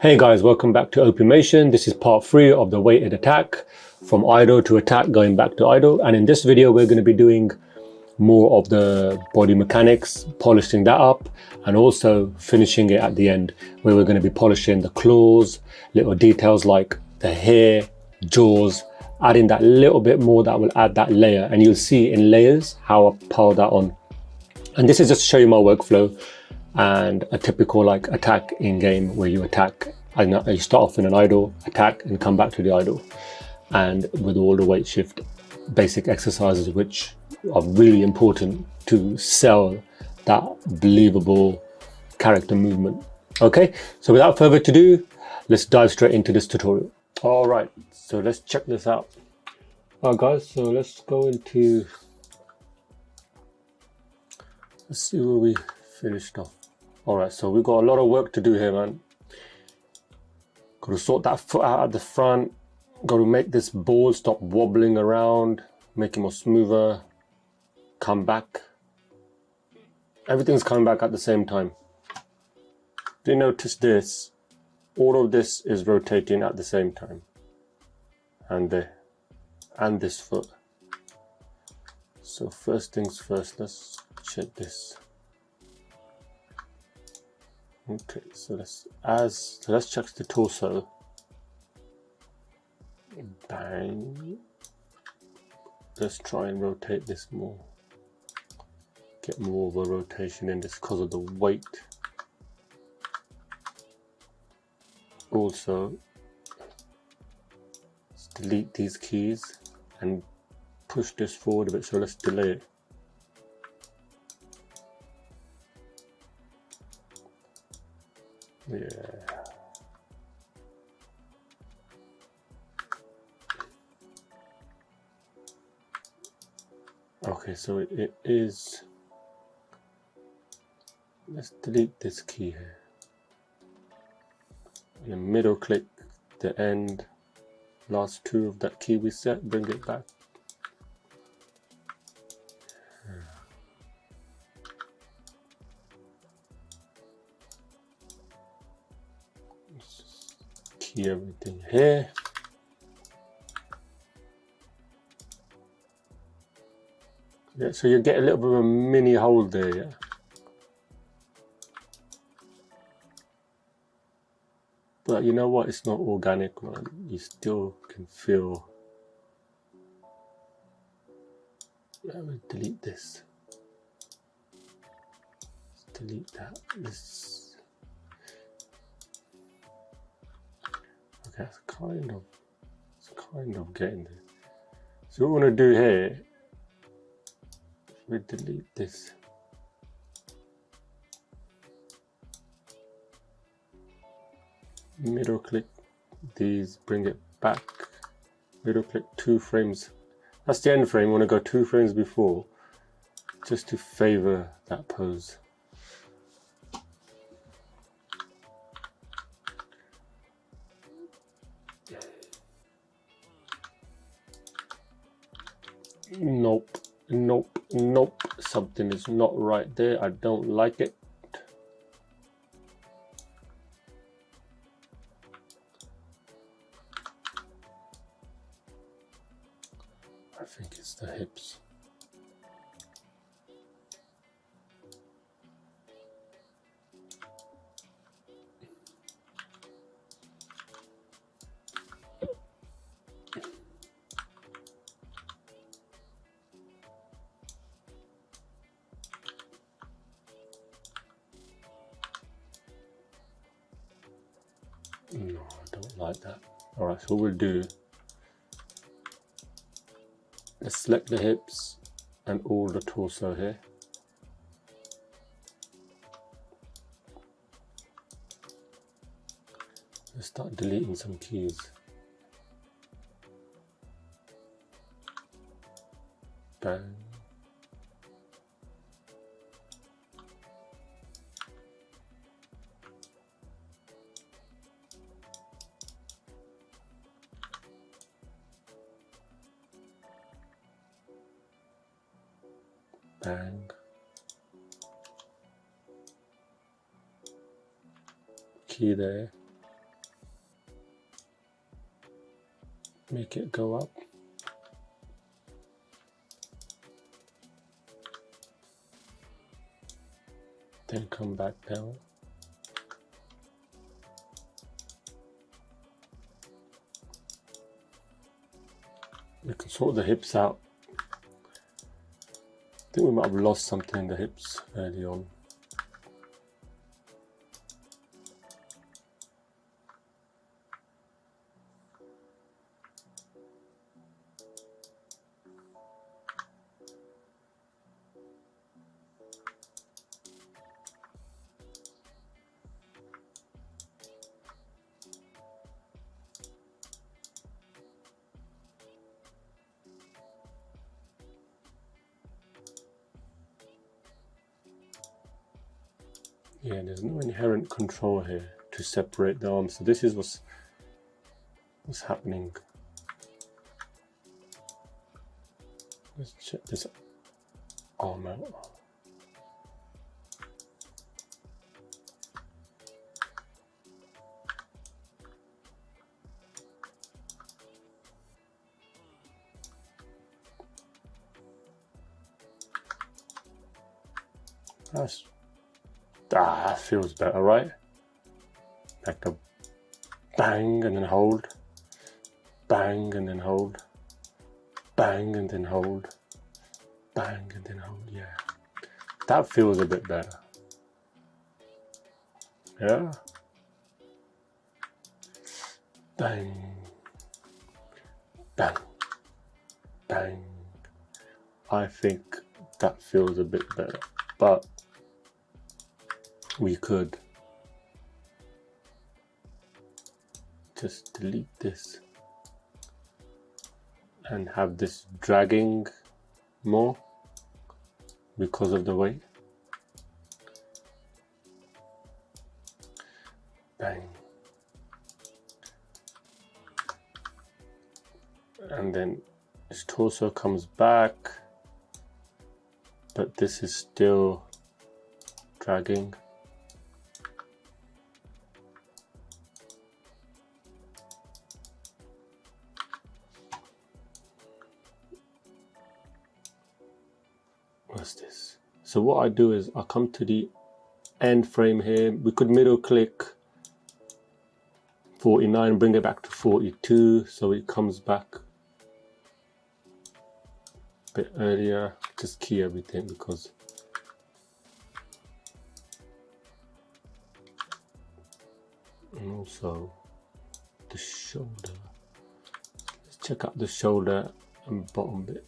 Hey guys, welcome back to Opimation. This is part 3 of the weighted attack, from idle to attack going back to idle. And in this video, we're going to be doing more of the body mechanics, polishing that up, and also finishing it at the end, where we're going to be polishing the claws, little details like the hair, jaws, adding that little bit more that will add that layer. And you'll see in layers how I pile that on. And this is just to show you my workflow and a typical like attack in game, where you attack and you start off in an idle, attack and come back to the idle, and with all the weight shift basic exercises which are really important to sell that believable character movement. Okay, so without further ado, let's dive straight into this tutorial. All right, so let's check this out. All right guys, so let's go into, let's see where we finished off. All right, so we've got a lot of work to do here, man. Got to sort that foot out at the front. Got to make this ball stop wobbling around, make it more smoother. Come back. Everything's coming back at the same time. Do you notice this? All of this is rotating at the same time. And this foot. So first things first, let's check this. Okay, so let's check the torso. Bang. Let's try and rotate this more. Get more of a rotation in this because of the weight. Also, let's delete these keys and push this forward a bit, so let's delay it. Yeah. Okay, so it is. Let's delete this key here. And then middle click the end, last two of that key we set, bring it back. Key everything here. Yeah, so you get a little bit of a mini hole there, yeah. But you know what? It's not organic, man. You still can feel. Let me delete this. Let's delete that. This. Okay, it's kind of getting there. So what we want to do here, we delete this. Middle click these, bring it back. Middle click 2 frames. That's the end frame. We want to go 2 frames before, just to favor that pose. Nope, nope, nope. Something is not right there. I don't like it. I think it's the hips. No, I don't like that. All right, so what we'll do, let's select the hips and all the torso here. Let's start deleting some keys. Bang. Bang. Key there. make it go up. Then come back down. We can sort the hips out. I think we might have lost something in the hips early on. Yeah, there's no inherent control here to separate the arms. So this is what's happening. Let's check this arm out. That feels better, right? Like a bang and then hold, bang and then hold, bang and then hold, bang and then hold. Yeah, that feels a bit better. Yeah, bang, bang, bang. I think that feels a bit better, but we could just delete this and have this dragging more because of the weight. Bang. And then his torso comes back, but this is still dragging. What's this? So what I do is I come to the end frame here. We could middle click 49, bring it back to 42, so it comes back a bit earlier. Just key everything because and also the shoulder. Let's check out the shoulder and bottom bit.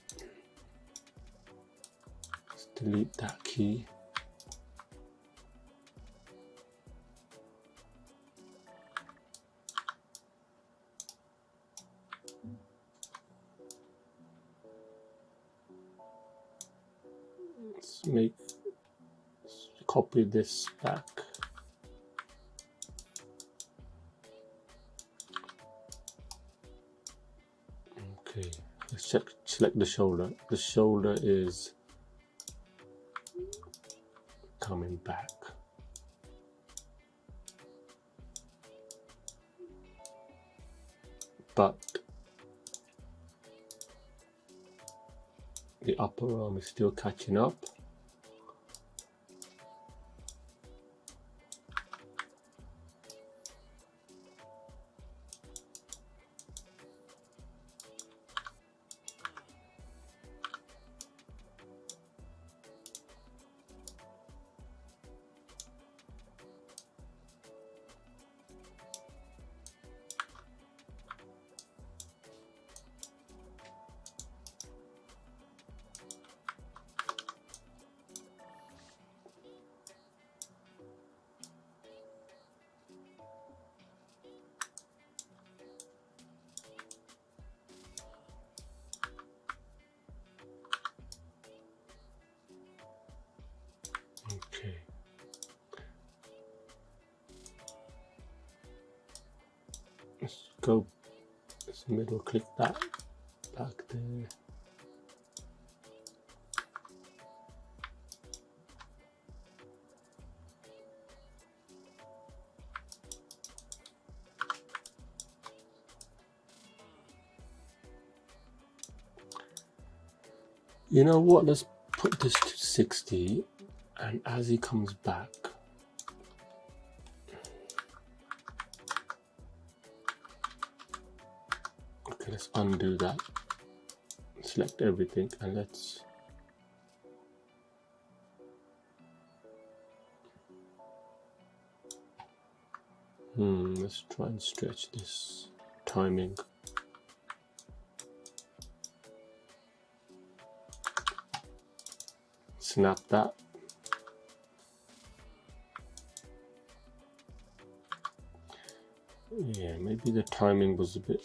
Let's delete that key. Let's copy this back. Okay, let's select the shoulder. The shoulder is coming back. But the upper arm is still catching up. Okay. Let's middle click that back there. You know what, let's put this to 60, and as he comes back, okay, let's undo that, select everything, and let's let's try and stretch this timing. Snap that. Yeah, maybe the timing was a bit,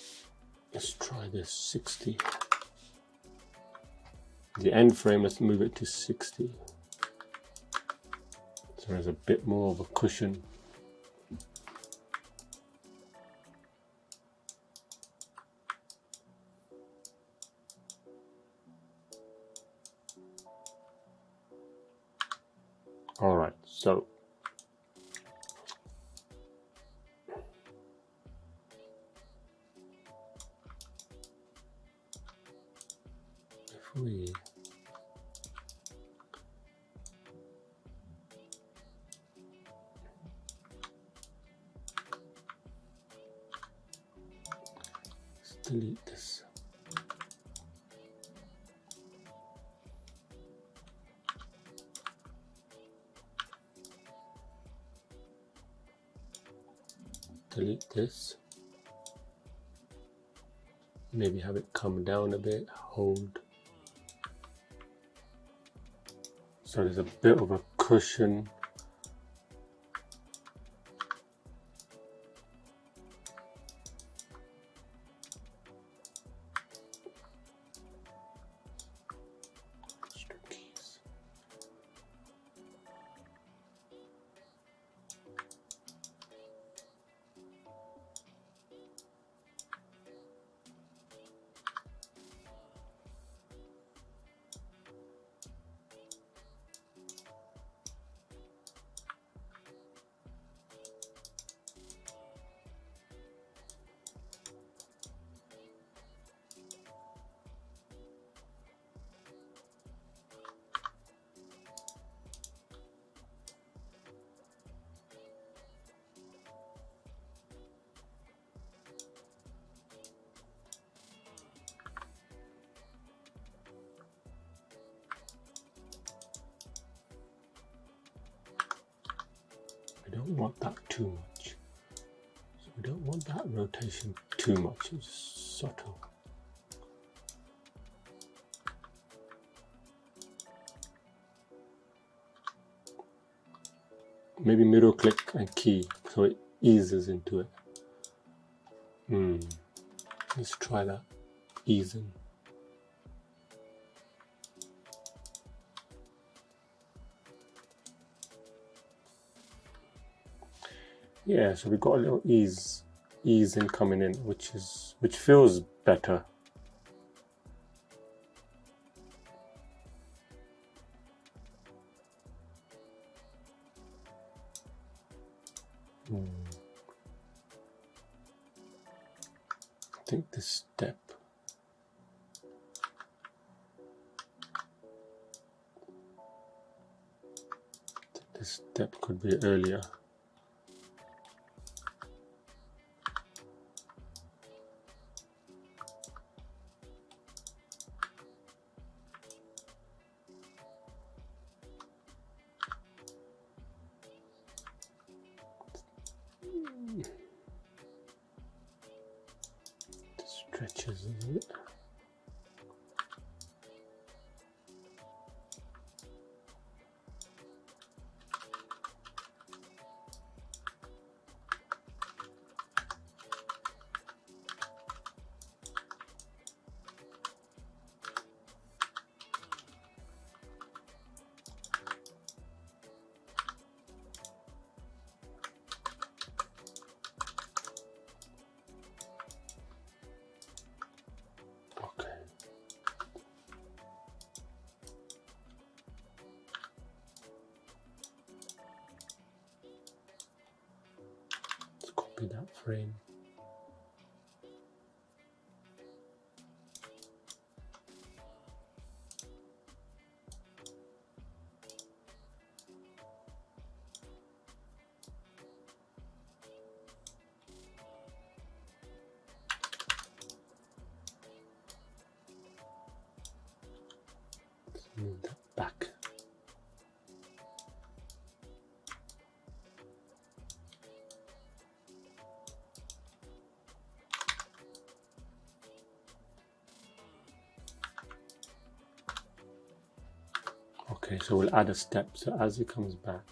let's try this 60. The end frame, let's move it to 60. So there's a bit more of a cushion. All right, so if we delete this. Delete this. Maybe have it come down a bit, hold. So there's a bit of a cushion. We don't want that too much. So we don't want that rotation too much. It's subtle. Maybe middle click and key so it eases into it. Let's try that. Easing. Yeah, so we got a little easing coming in, which feels better. I think this step could be earlier. Stretches, isn't it? Copy that frame. Okay, so we'll add a step. So as it comes back,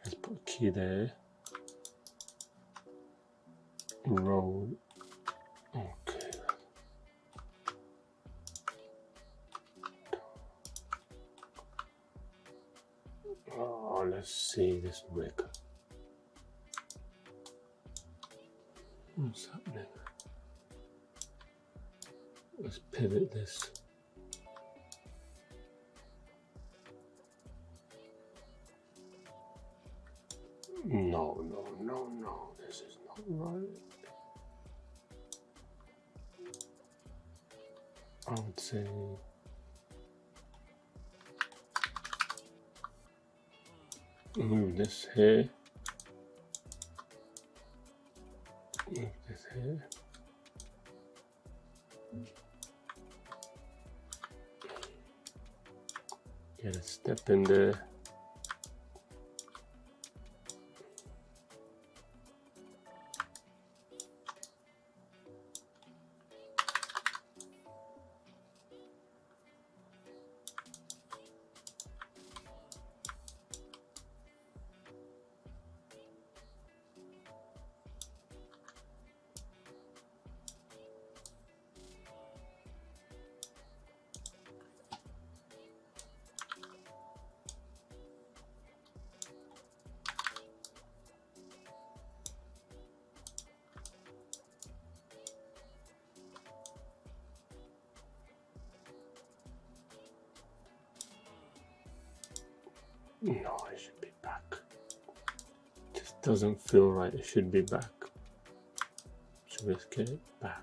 let's put a key there. Roll. Okay. Oh, let's see this rig. What's happening? Let's pivot this. No, this is not right. I would say move this here. Move this here. Get a step in there. No, it should be back. Just doesn't feel right. It should be back. So let's get it back.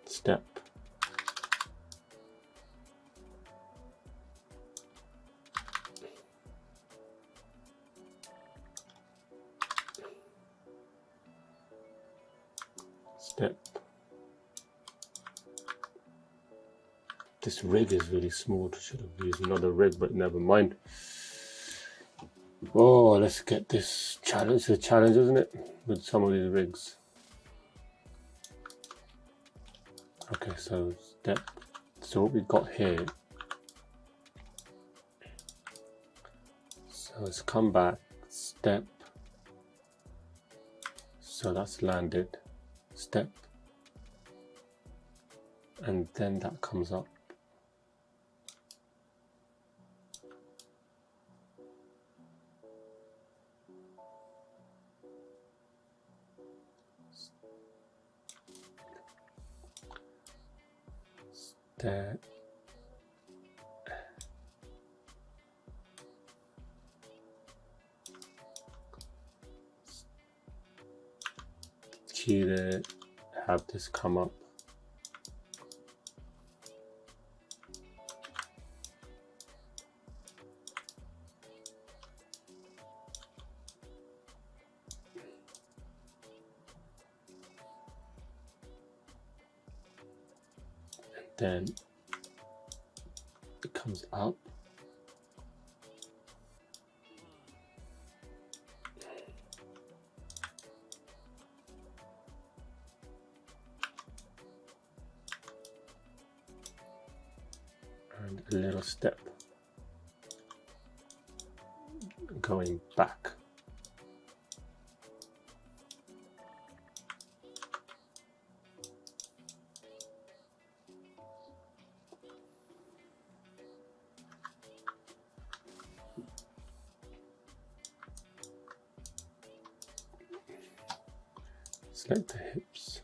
Step. Step. This rig is really small. Should have used another rig, but never mind. Oh, let's get this challenge. It's a challenge, isn't it? With some of these rigs. Okay, so step. So what we've got here. So let's come back. Step. So that's landed. Step. And then that comes up. Step. Key there, have this come up. Then it comes up. And a little step going back. select the hips.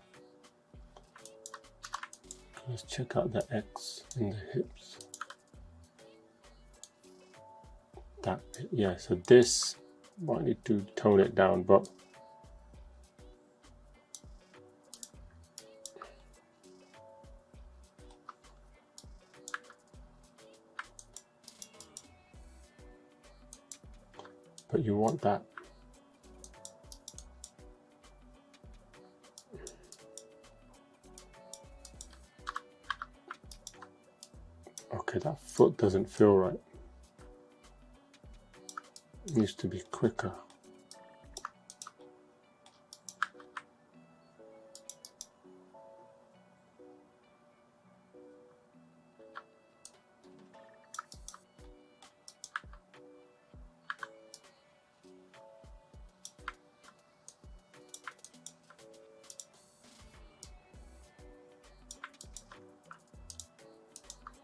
Let's check out the X in the hips. That bit, yeah, so this might need to tone it down, but you want that. Okay, that foot doesn't feel right. It needs to be quicker.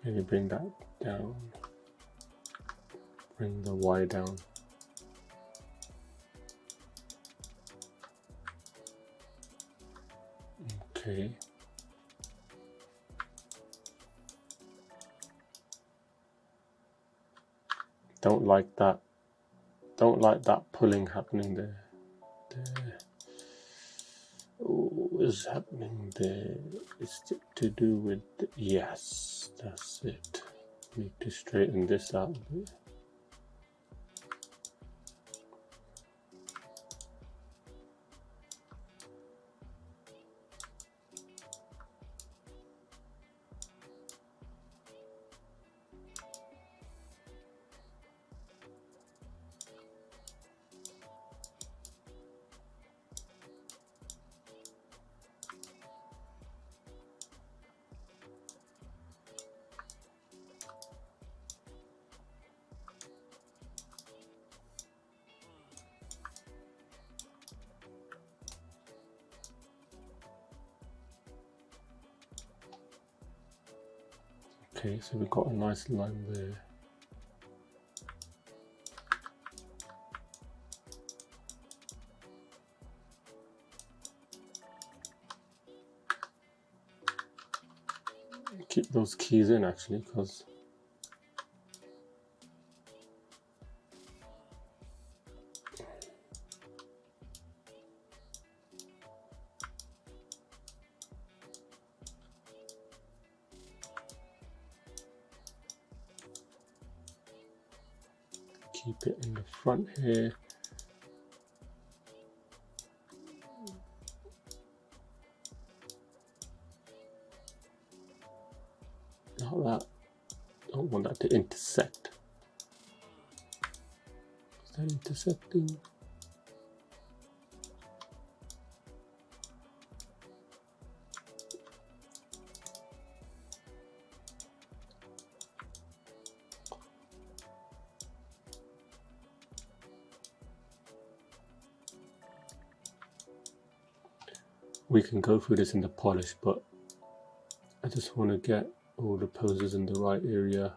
Maybe bring that down. Bring the Y down. Okay. Don't like that. Don't like that pulling happening there. What is happening there? It's to do with yes, that's it. Need to straighten this out a bit. Okay, so we've got a nice line there. Keep those keys in actually, because keep it in the front here. Like that. Don't want that to intersect. Is that intersecting? We can go through this in the polish, but I just want to get all the poses in the right area.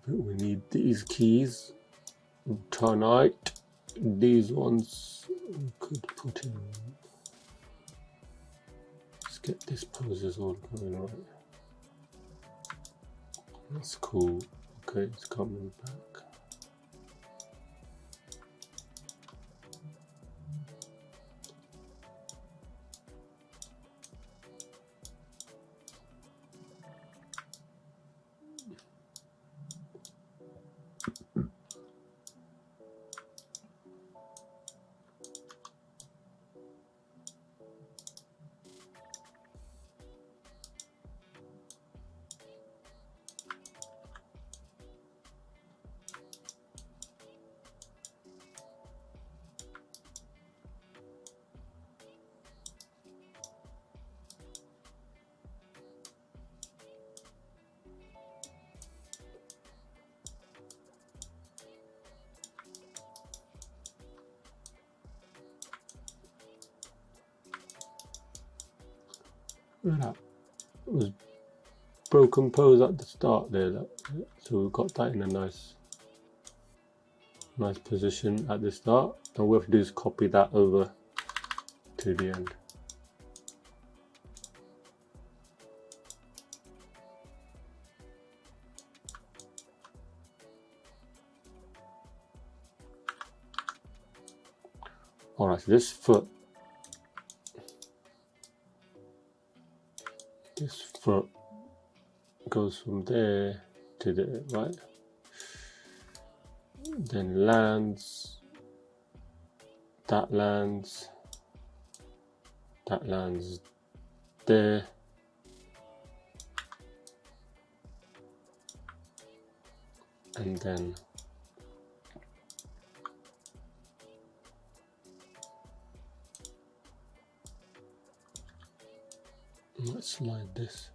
We need these keys, tonight. These ones we could put in. Let's get this poses all going right. That's cool. Okay, it's coming back. That was broken pose at the start there, so we've got that in a nice position at the start. All we have to do is copy that over to the end. All right, so this foot goes from there to there, right? Then lands, that lands there. And then let's slide this.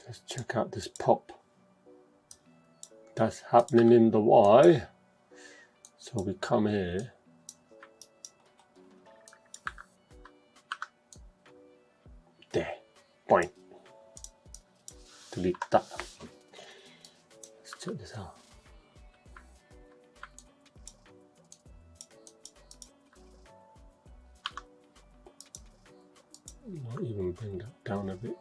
Let's check out this pop that's happening in the Y. So we come here, there, point, delete that. Let's check this out. Might even bring that down a bit.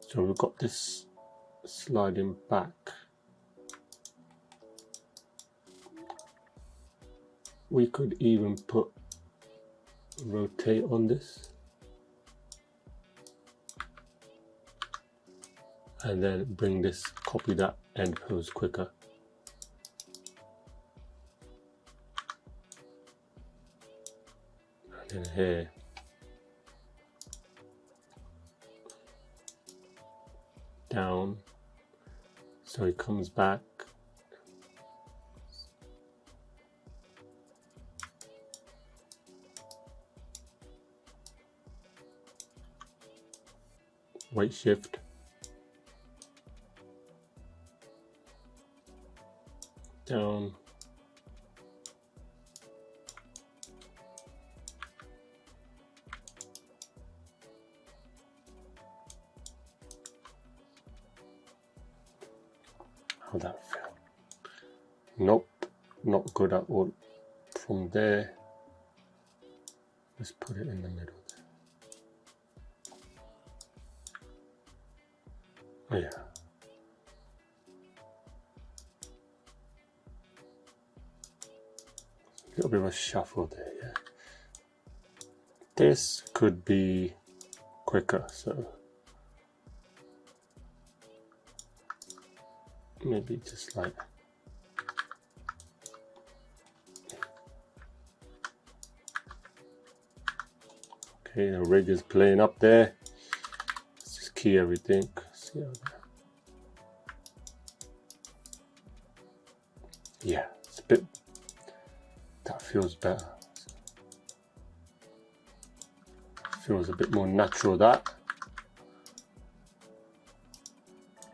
So we've got this sliding back. We could even put rotate on this. And then bring this, copy that end pose quicker. And then here. Down, so he comes back. Weight shift. Down. How'd that feel? Nope, not good at all. From there, let's put it in the middle there. Oh yeah. A little bit of a shuffle there, yeah. This could be quicker, so maybe just like okay, the rig is playing up there. Let's just key everything. See how that. Yeah, it's a bit. That feels better. Feels a bit more natural. That.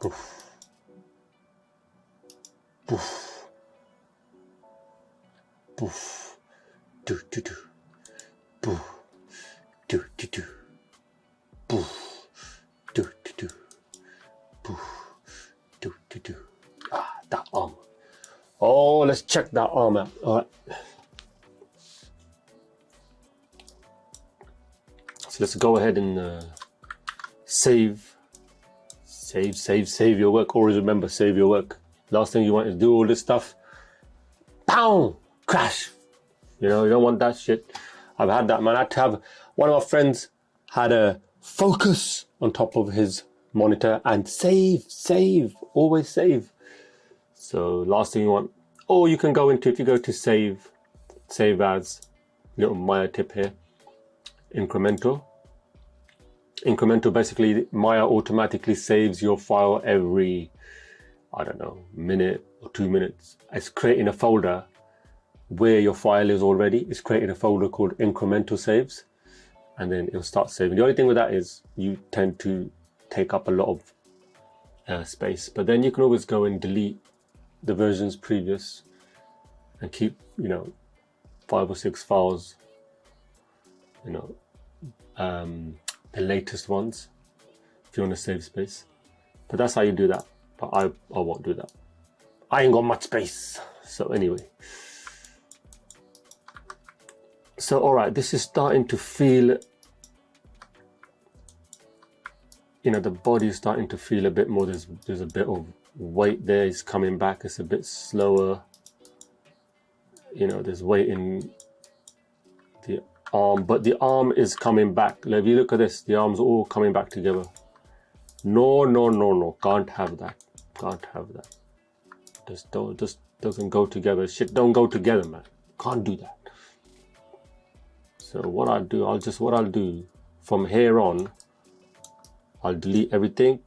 Poof. Poof. Poof. Do do do. Poof. Do do do. Poof. Do do do. Poof. Do do do. Ah, that arm. Oh, let's check that arm out. All right. So let's go ahead and save your work. Always remember, save your work. Last thing you want is do all this stuff. Pow! Crash! You know, you don't want that shit. I've had that, man. I had to have, one of my friends had a focus on top of his monitor and save, always save. So last thing you want, or you can go into, if you go to save as, little Maya tip here, incremental, Incremental, basically Maya automatically saves your file every, I don't know, minute or 2 minutes. It's creating a folder where your file is already. It's creating a folder called incremental saves, and then it'll start saving. The only thing with that is you tend to take up a lot of space, but then you can always go and delete the versions previous and keep, you know, 5 or 6 files, you know, the latest ones if you want to save space. But that's how you do that. But I won't do that. I ain't got much space. So anyway, so all right, this is starting to feel, you know, the body is starting to feel a bit more. There's a bit of weight there. It's coming back. It's a bit slower. You know, there's weight in the arm, but the arm is coming back. Like, if you look at this, the arms are all coming back together. No, no, no, no, can't have that. Can't have that. Just doesn't go together. Shit don't go together, man. Can't do that. So what I'll do from here on, I'll delete everything.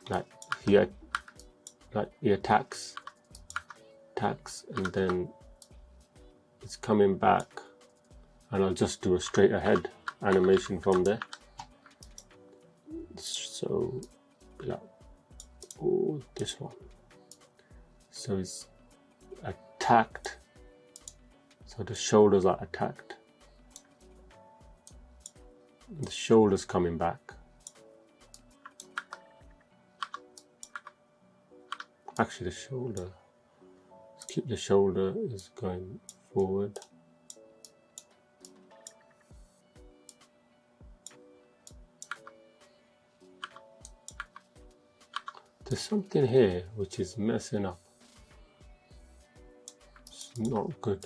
Like here tax, and then it's coming back, and I'll just do a straight ahead animation from there. So like, oh, this one. So it's attacked. So the shoulders are attacked. The shoulders coming back. Actually, the shoulder. Let's keep the shoulder is going forward. There's something here which is messing up. It's not good.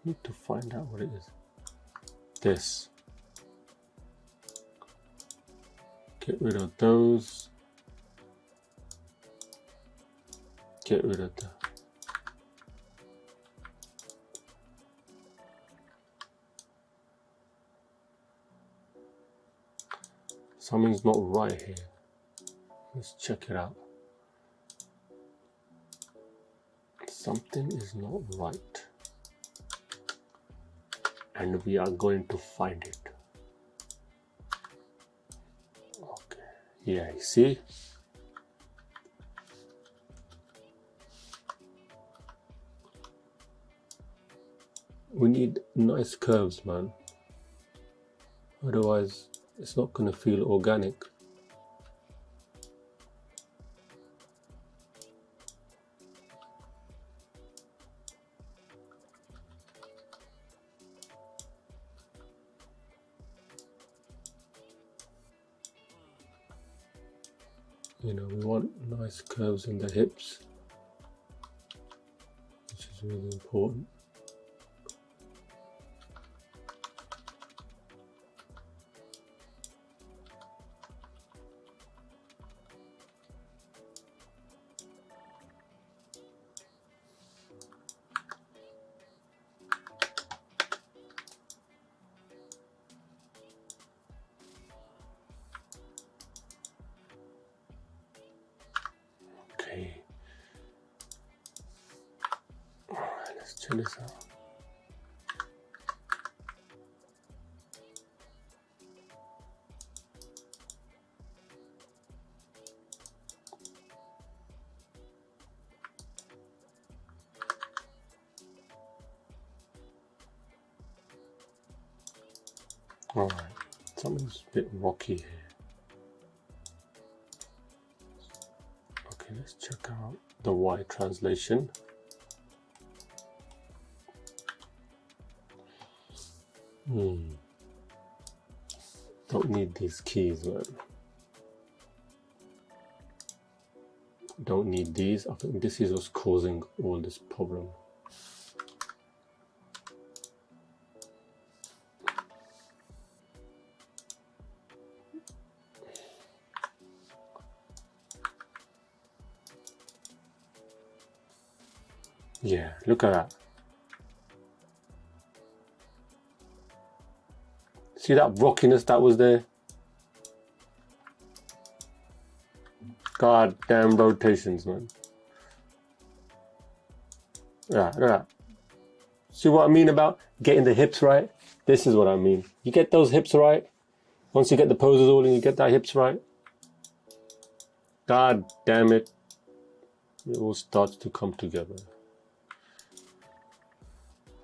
Need to find out what it is. This. Get rid of those. Get rid of the. Something's not right here. Let's check it out. Something is not right. And we are going to find it. Okay. Yeah, you see? We need nice curves, man. Otherwise, it's not going to feel organic. You know, we want nice curves in the hips, which is really important. Okay. Alright, let's check this out. Alright, something's a bit rocky here. Okay, let's check out the Y translation. Don't need these keys, man. Don't need these. I think this is what's causing all this problem. Yeah, look at that. See that rockiness that was there? God damn rotations, man. Yeah, look at that. See what I mean about getting the hips right? This is what I mean. You get those hips right. Once you get the poses all in, you get that hips right. God damn it. It all starts to come together.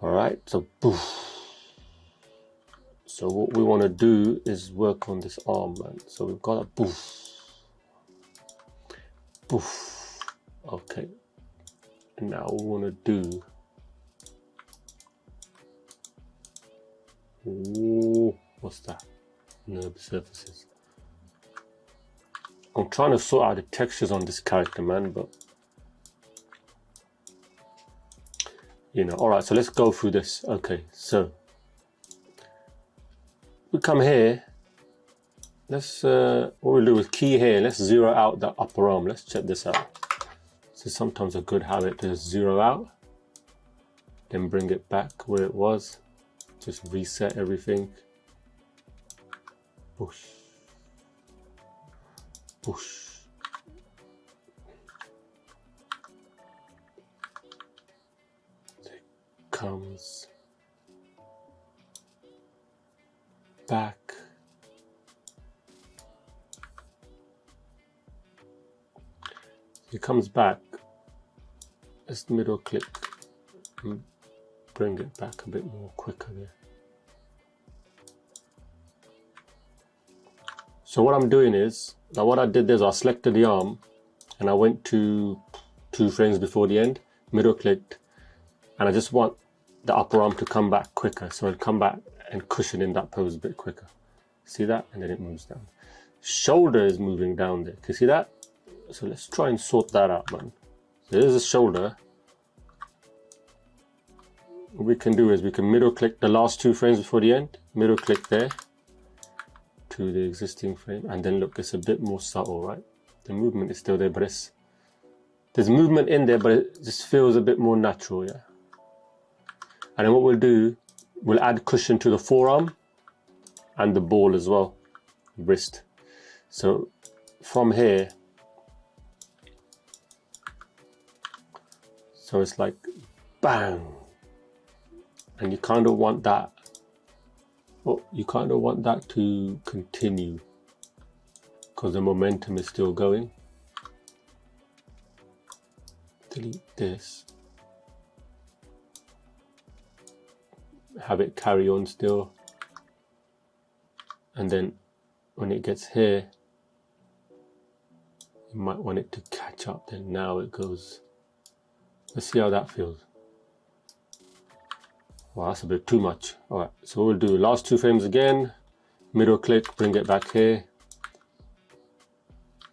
Alright, so poof. So what we want to do is work on this arm, man. So we've got a poof. Poof. Okay. And now what we want to do. Ooh, what's that? Nerve surfaces. I'm trying to sort out the textures on this character, man, but you know, alright, so let's go through this. Okay, so we come here. Let's what we'll do is key here, let's zero out the upper arm. Let's check this out. This is sometimes a good habit to zero out, then bring it back where it was. Just reset everything. Push. Push. It comes back. It comes back. Let's middle click and bring it back a bit more quicker there. So what I'm doing is, now what I did is I selected the arm and I went to 2 frames before the end, middle clicked, and I just want the upper arm to come back quicker. So it'll come back and cushion in that pose a bit quicker. See that? And then it moves down. Shoulder is moving down there. Can you see that? So let's try and sort that out, man. So there's the shoulder. What we can do is we can middle click the last 2 frames before the end, middle click there to the existing frame, and then look, it's a bit more subtle, right? The movement is still there, but there's movement in there, but it just feels a bit more natural, yeah? And then what we'll do, we'll add cushion to the forearm and the ball as well, wrist. So from here, so it's like bang, and you kind of want that. Well, you kind of want that to continue because the momentum is still going. Delete this. Have it carry on still. And then when it gets here, you might want it to catch up. Then now it goes. Let's see how that feels. Wow, that's a bit too much. All right, so we'll do last 2 frames again, middle click, bring it back here.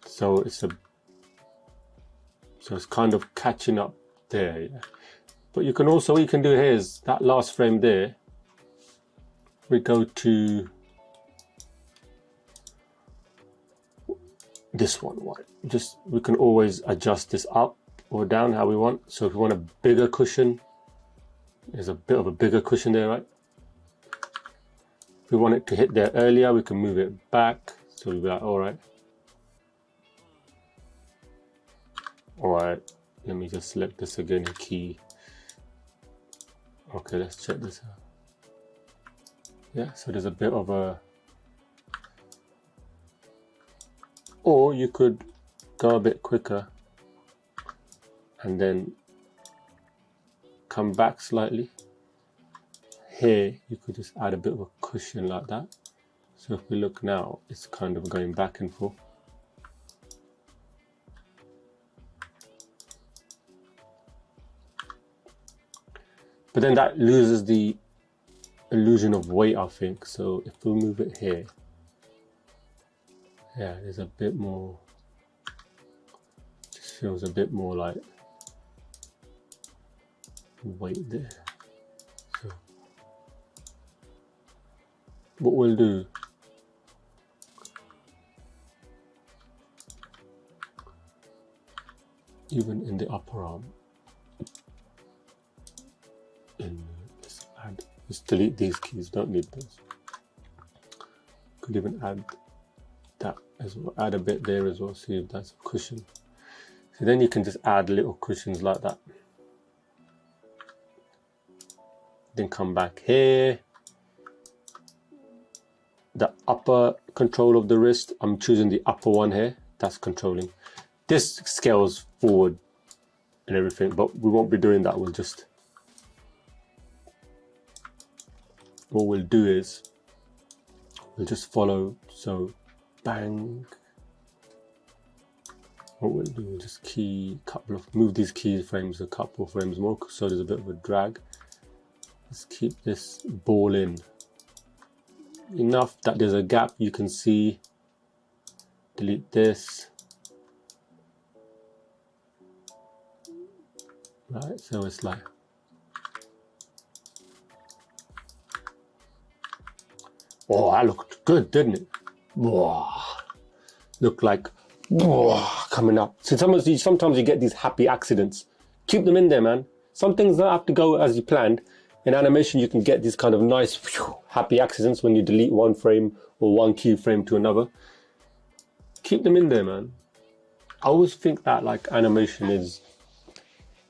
So it's kind of catching up there, yeah. But you can also, what you can do here is that last frame there, we go to this one, right? Just, we can always adjust this up or down how we want. So if we want a bigger cushion, there's a bit of a bigger cushion there, right? If we want it to hit there earlier, we can move it back. So we'll be like, all right. All right, let me just select this again, key. Okay, let's check this out. Yeah, so there's a bit of a, or you could go a bit quicker and then come back slightly. Here, you could just add a bit of a cushion like that. So if we look now, it's kind of going back and forth. But then that loses the illusion of weight, I think. So if we move it here, yeah, there's a bit more, just feels a bit more like weight there. So what we'll do, even in the upper arm, let's delete these keys, don't need those. could even add that as well, add a bit there as well, see if that's a cushion. So then you can just add little cushions like that. Then come back here. The upper control of the wrist, I'm choosing the upper one here, that's controlling. This scales forward and everything, but we won't be doing that. We'll just, what we'll do is, we'll just follow, so bang. What we'll do, we'll just move these keyframes a couple of frames more, so there's a bit of a drag. Let's keep this ball in. Enough that there's a gap you can see. Delete this. Right, so it's like, oh, that looked good, didn't it? Whoa. Looked like, whoa, coming up. So sometimes you get these happy accidents. Keep them in there, man. Some things don't have to go as you planned. In animation, you can get these kind of nice, happy accidents when you delete one frame or one keyframe to another. Keep them in there, man. I always think that like animation is,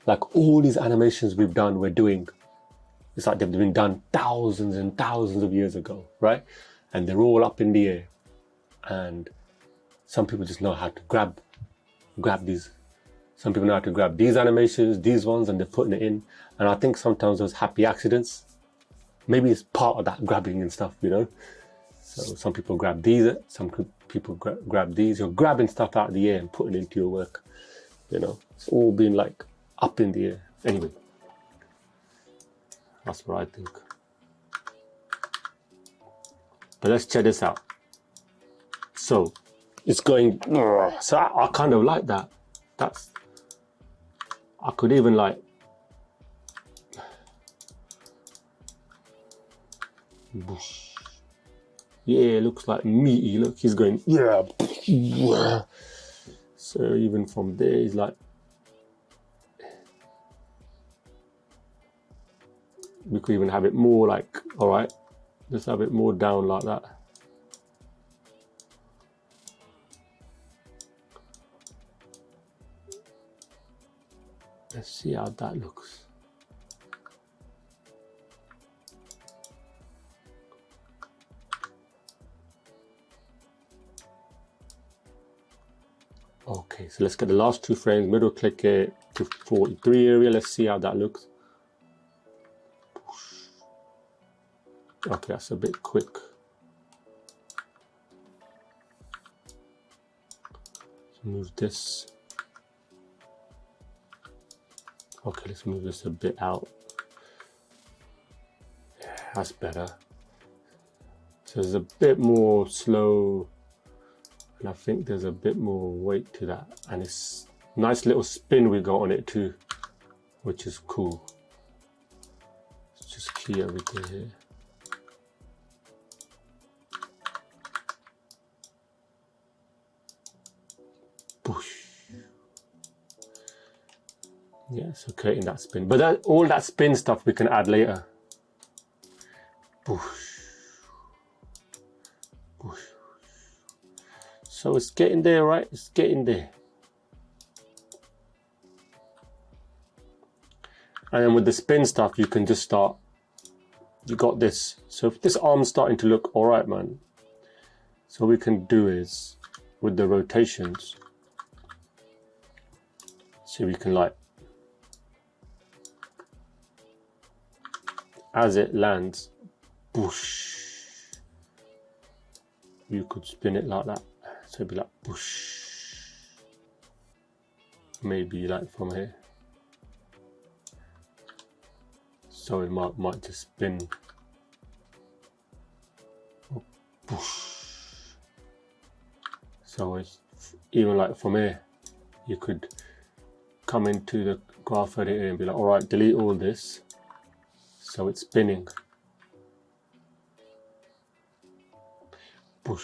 like all these animations we're doing, it's like they've been done thousands and thousands of years ago, right? And they're all up in the air. And some people just know how to grab these. Some people know how to grab these animations, these ones, and they're putting it in. And I think sometimes those happy accidents, maybe it's part of that grabbing and stuff, you know? So some people grab these, some people grab these. You're grabbing stuff out of the air and putting it into your work, you know? It's all been like up in the air. Anyway, that's what I think. But let's check this out. So it's going, so I kind of like that. I could even like, yeah, it looks like meaty. Look, he's going, yeah. So even from there, he's like, we could even have it more like, all right, let's have it more down like that. Let's see how that looks. Okay, so let's get the last two frames, middle click it to 43 area. Let's see how that looks. Okay, that's a bit quick. Let's move this. Okay, let's move this a bit out. Yeah, that's better. So there's a bit more slow, and I think there's a bit more weight to that. And it's nice little spin we got on it too, which is cool. Let's just key everything here. Boosh. Yeah, so creating that spin. But all that spin stuff we can add later. Boosh. Boosh. So it's getting there, right? It's getting there. And then with the spin stuff, you can just start. You got this. So if this arm's starting to look all right, man. So what we can do is, with the rotations, see we can like, as it lands, boosh, you could spin it like that. So it'd be like boosh, maybe like from here. So it might just spin. Oh, boosh. So it's even like from here, you could come into the graph editor and be like, all right, delete all this. So it's spinning. Push.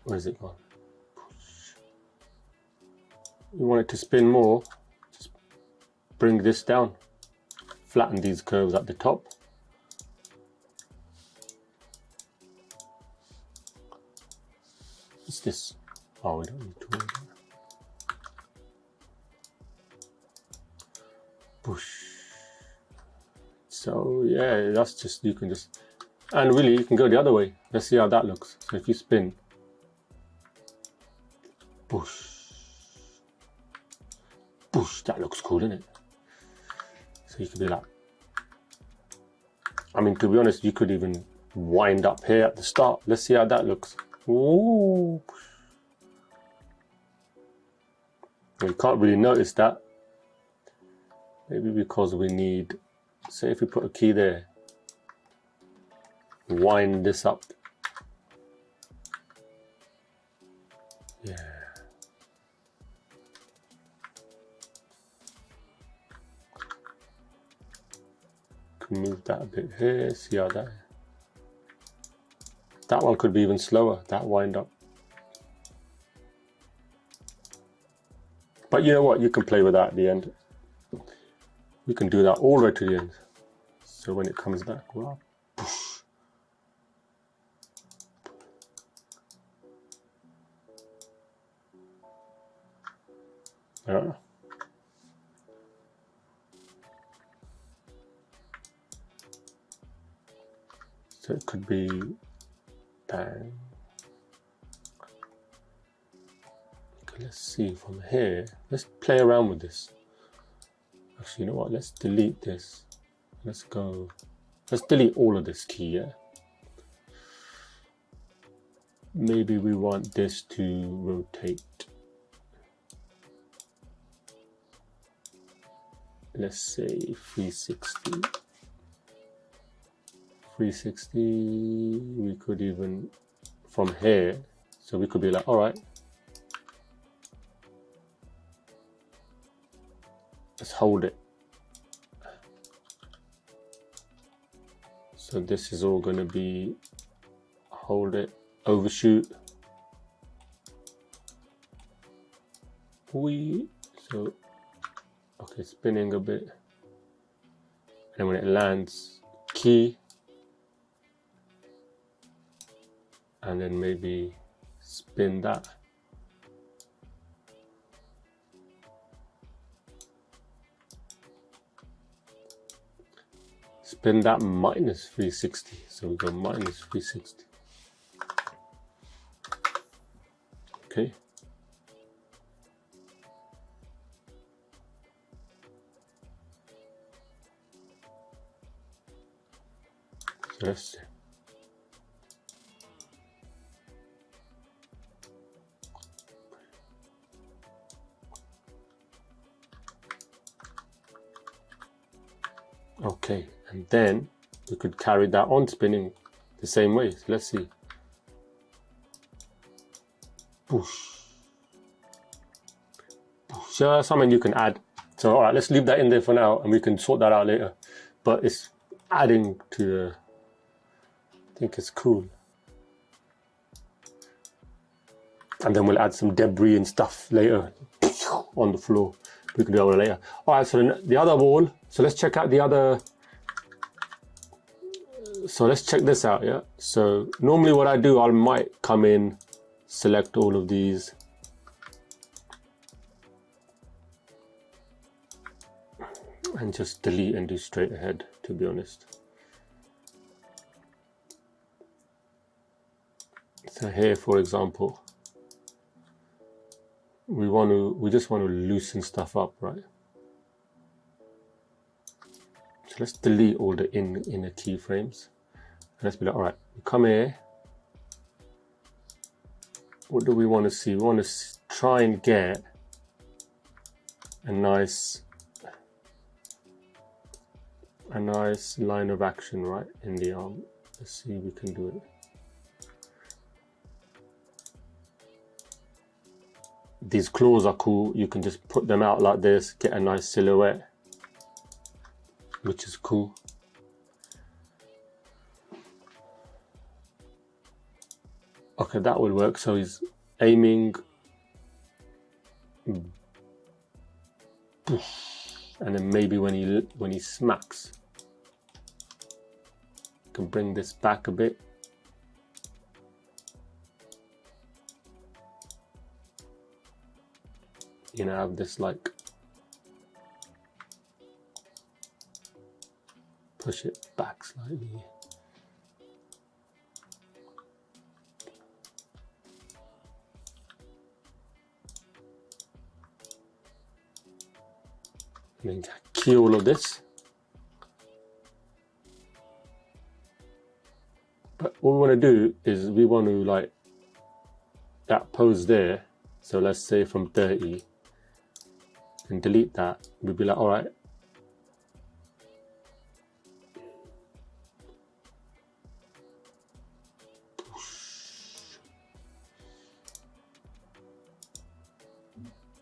Where's it gone? Push. You want it to spin more, just bring this down. Flatten these curves at the top. What's this? Oh, we don't need to worry about that. Push. So yeah, that's just, you can just, and really you can go the other way. Let's see how that looks. So if you spin, push, push, that looks cool, isn't it? So you could be like, I mean, to be honest, you could even wind up here at the start. Let's see how that looks. Ooh. You can't really notice that. Maybe because we need, say if we put a key there, wind this up. Yeah. Can move that a bit here, see how that one could be even slower, that wind up. But you know what, you can play with that at the end. We can do that all the way to the end. So when it comes back, well, poof. Yeah. So it could be bang. Okay, let's see from here. Let's play around with this. Actually, you know what? Let's delete this. Let's go. Let's delete all of this key, yeah? Maybe we want this to rotate. Let's say 360. 360, we could even, from here, so we could be like, all right, let's hold it. So this is all going to be, hold it, overshoot. So, okay, spinning a bit. And when it lands, key. And then maybe spin that. Spin that minus 360. So we go minus 360. Okay. So let's see. Okay, and then we could carry that on spinning the same way. So let's see. Push. So something you can add. So all right, let's leave that in there for now, and we can sort that out later. But it's adding to the, I think it's cool. And then we'll add some debris and stuff later on the floor. We can do that later. All right, so the other wall. So let's check out the other. So let's check this out, yeah? So normally what I do, I might come in, select all of these. And just delete and do straight ahead, to be honest. So here, for example, we just want to loosen stuff up, right? So let's delete all the inner keyframes. Let's be like, all right, we come here. What do we want to see? We want to try and get a nice line of action, right, in the arm. Let's see if we can do it. These claws are cool. You can just put them out like this, get a nice silhouette, which is cool. Okay, that will work. So he's aiming, and then maybe when he smacks, you can bring this back a bit. you know, have this like, push it back slightly. And then key all of this. But what we want to do is we want to like that pose there. So let's say from 30 and delete that. We'll be like, all right.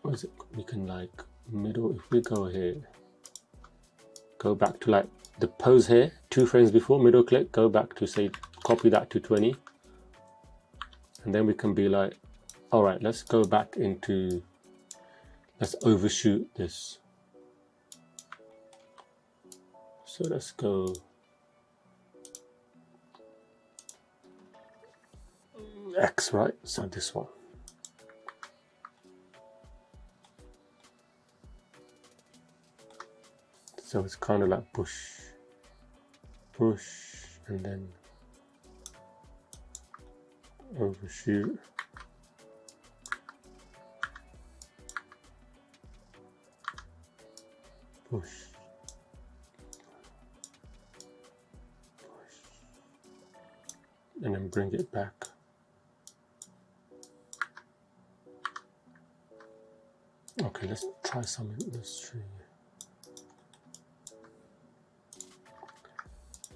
What is it? We can like middle, if we go here, go back to like the pose here, 2 frames before, middle click, go back to say, copy that to 20. And then we can be like, all right, let's go back into, let's overshoot this. So let's go X, right? So this one. So it's kind of like push, push, and then overshoot. Push, push, and then bring it back. Okay, let's try something. Let's try.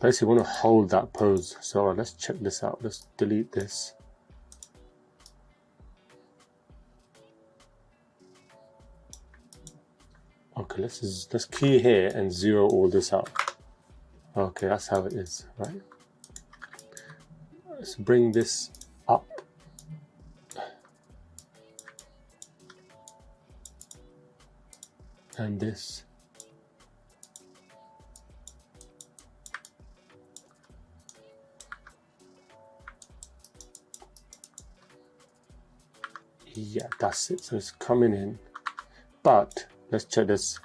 Basically, want to hold that pose. So let's check this out. Let's delete this. Okay, let's key here and zero all this out. Okay, that's how it is, right? Let's bring this up. And this. Yeah, that's it. So it's coming in. But let's check this.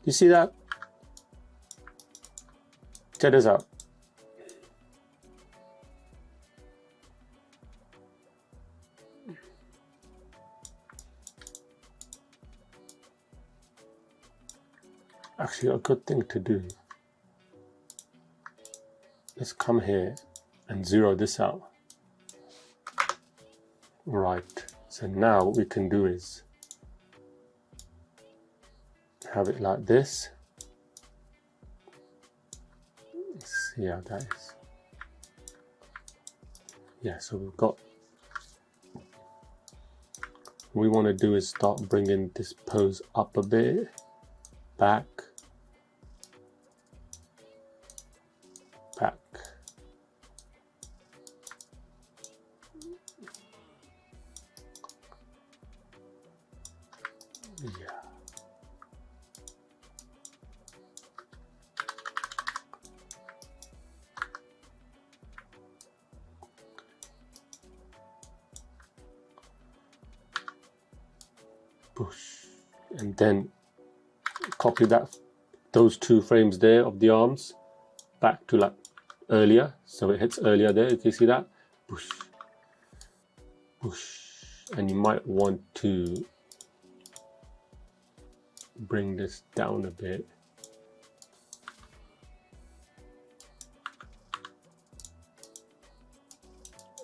You see that? Check this out. Actually, a good thing to do. Let's come here and zero this out. Right. So now what we can do is have it like this. Let's see how that is. Yeah, so we've got, what we want to do is start bringing this pose up a bit, back, back. Yeah. Push, and then copy that, those 2 frames there of the arms back to like earlier, so it hits earlier there. If you see that, push, push, and you might want to bring this down a bit.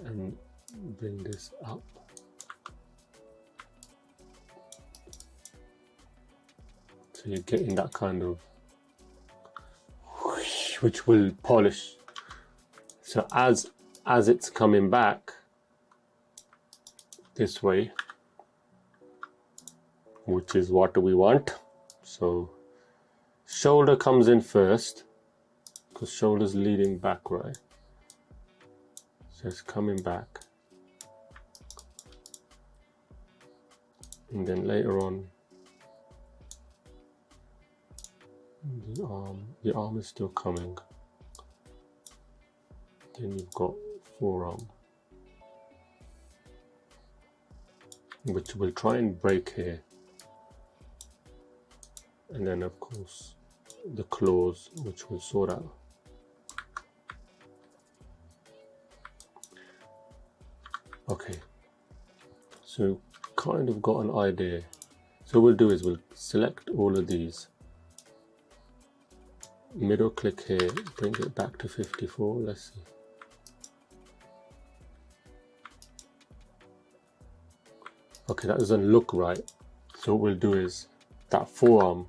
And bring this up. So you're getting that kind of, which will polish. So as it's coming back this way, which is what we want. So shoulder comes in first, because shoulder's leading back, right? So it's coming back. And then later on, the arm is still coming. Then you've got forearm, which we'll try and break here. and then of course the claws, which we'll sort out. Okay, so kind of got an idea. So what we'll do is we'll select all of these, middle click here, bring it back to 54. Let's see. Okay, that doesn't look right. So what we'll do is that forearm,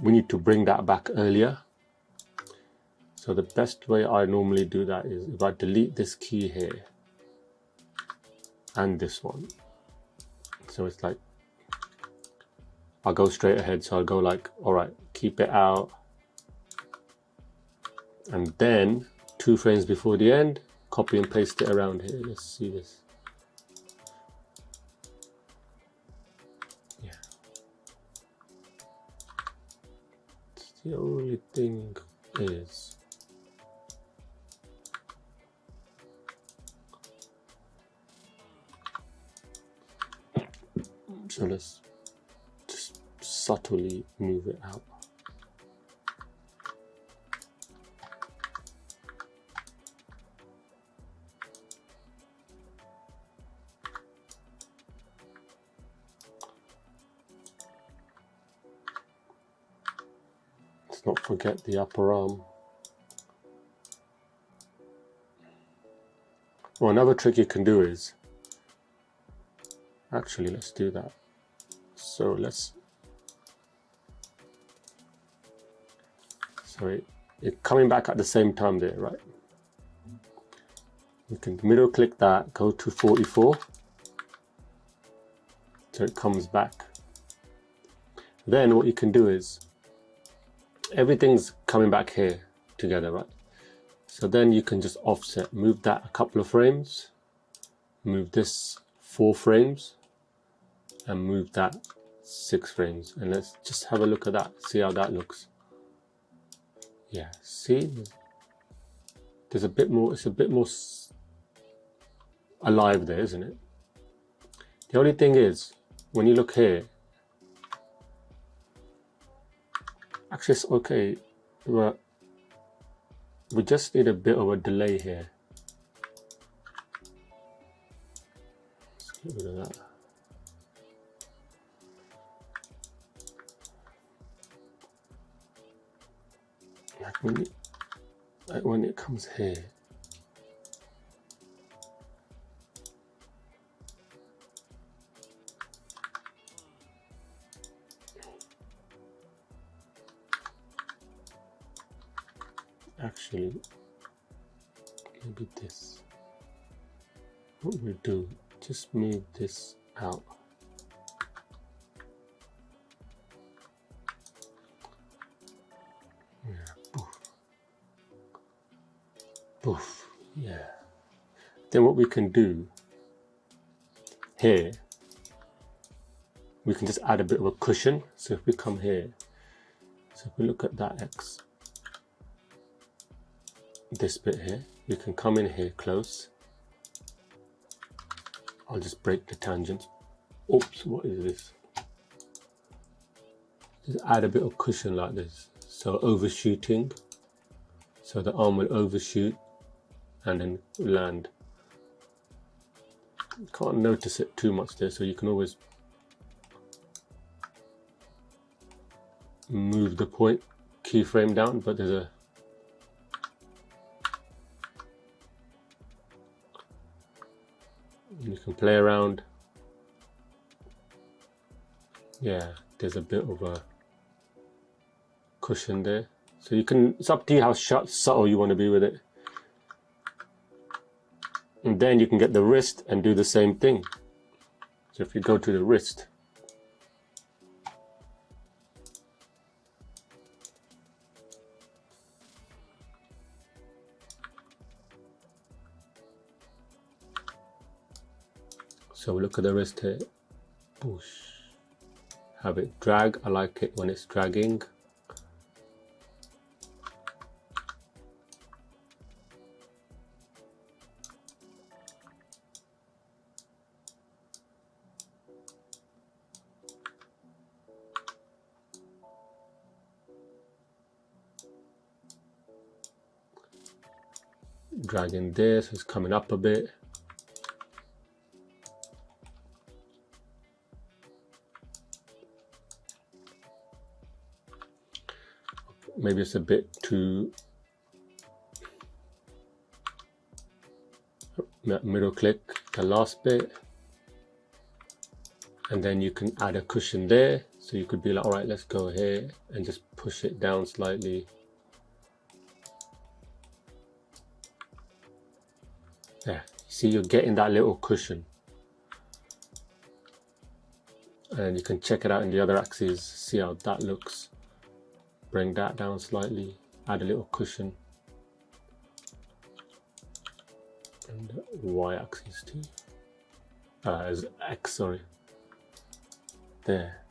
we need to bring that back earlier. So the best way I normally do that is if I delete this key here and this one. So it's like, I'll go straight ahead. So I'll go like, all right, keep it out. And then 2 frames before the end, copy and paste it around here. Let's see this. Yeah. The only thing is, so let's just subtly move it out. Let's not forget the upper arm. Well, another trick you can do is, actually let's do that. So it's coming back at the same time there, right? You can middle click that, go to 44, so it comes back. Then what you can do is, everything's coming back here together, right? So then you can just offset, move that a couple of frames, move this 4 frames, and move that 6 frames. And let's just have a look at that, see how that looks. Yeah, see, there's a bit more, it's a bit more alive there, isn't it? The only thing is, when you look here, actually it's okay, but we just need a bit of a delay here. Let's get rid of that. Like when it comes here, actually maybe this, what we'll do, just move this out. Poof, yeah. Then what we can do here, we can just add a bit of a cushion. So if we come here, so if we look at that X, this bit here, we can come in here close. I'll just break the tangents. Oops, what is this? Just add a bit of cushion like this. So overshooting, so the arm will overshoot and then land. You can't notice it too much there, so you can always move the point keyframe down, but there's a you can play around. Yeah, there's a bit of a cushion there, so you can, it's up to you how subtle you want to be with it. And then you can get the wrist and do the same thing. So if you go to the wrist, so look at the wrist here, push, have it drag. I like it when it's dragging. dragging this, it's coming up a bit. Maybe it's a bit too middle click the last bit, and then you can add a cushion there. So you could be like, all right, let's go here and just push it down slightly. There, see, you're getting that little cushion. And you can check it out in the other axis, see how that looks. Bring that down slightly, add a little cushion. And y-axis too. As X, sorry. There.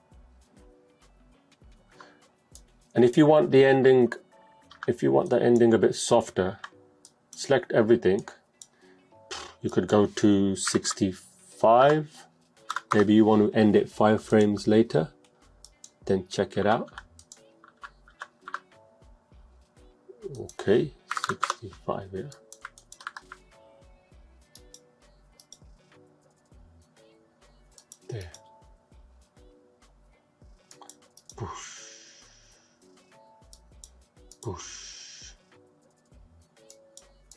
And if you want the ending, a bit softer, select everything. You could go to 65. Maybe you want to end it 5 frames later. Then check it out. Okay, 65, yeah. There. Push. Push.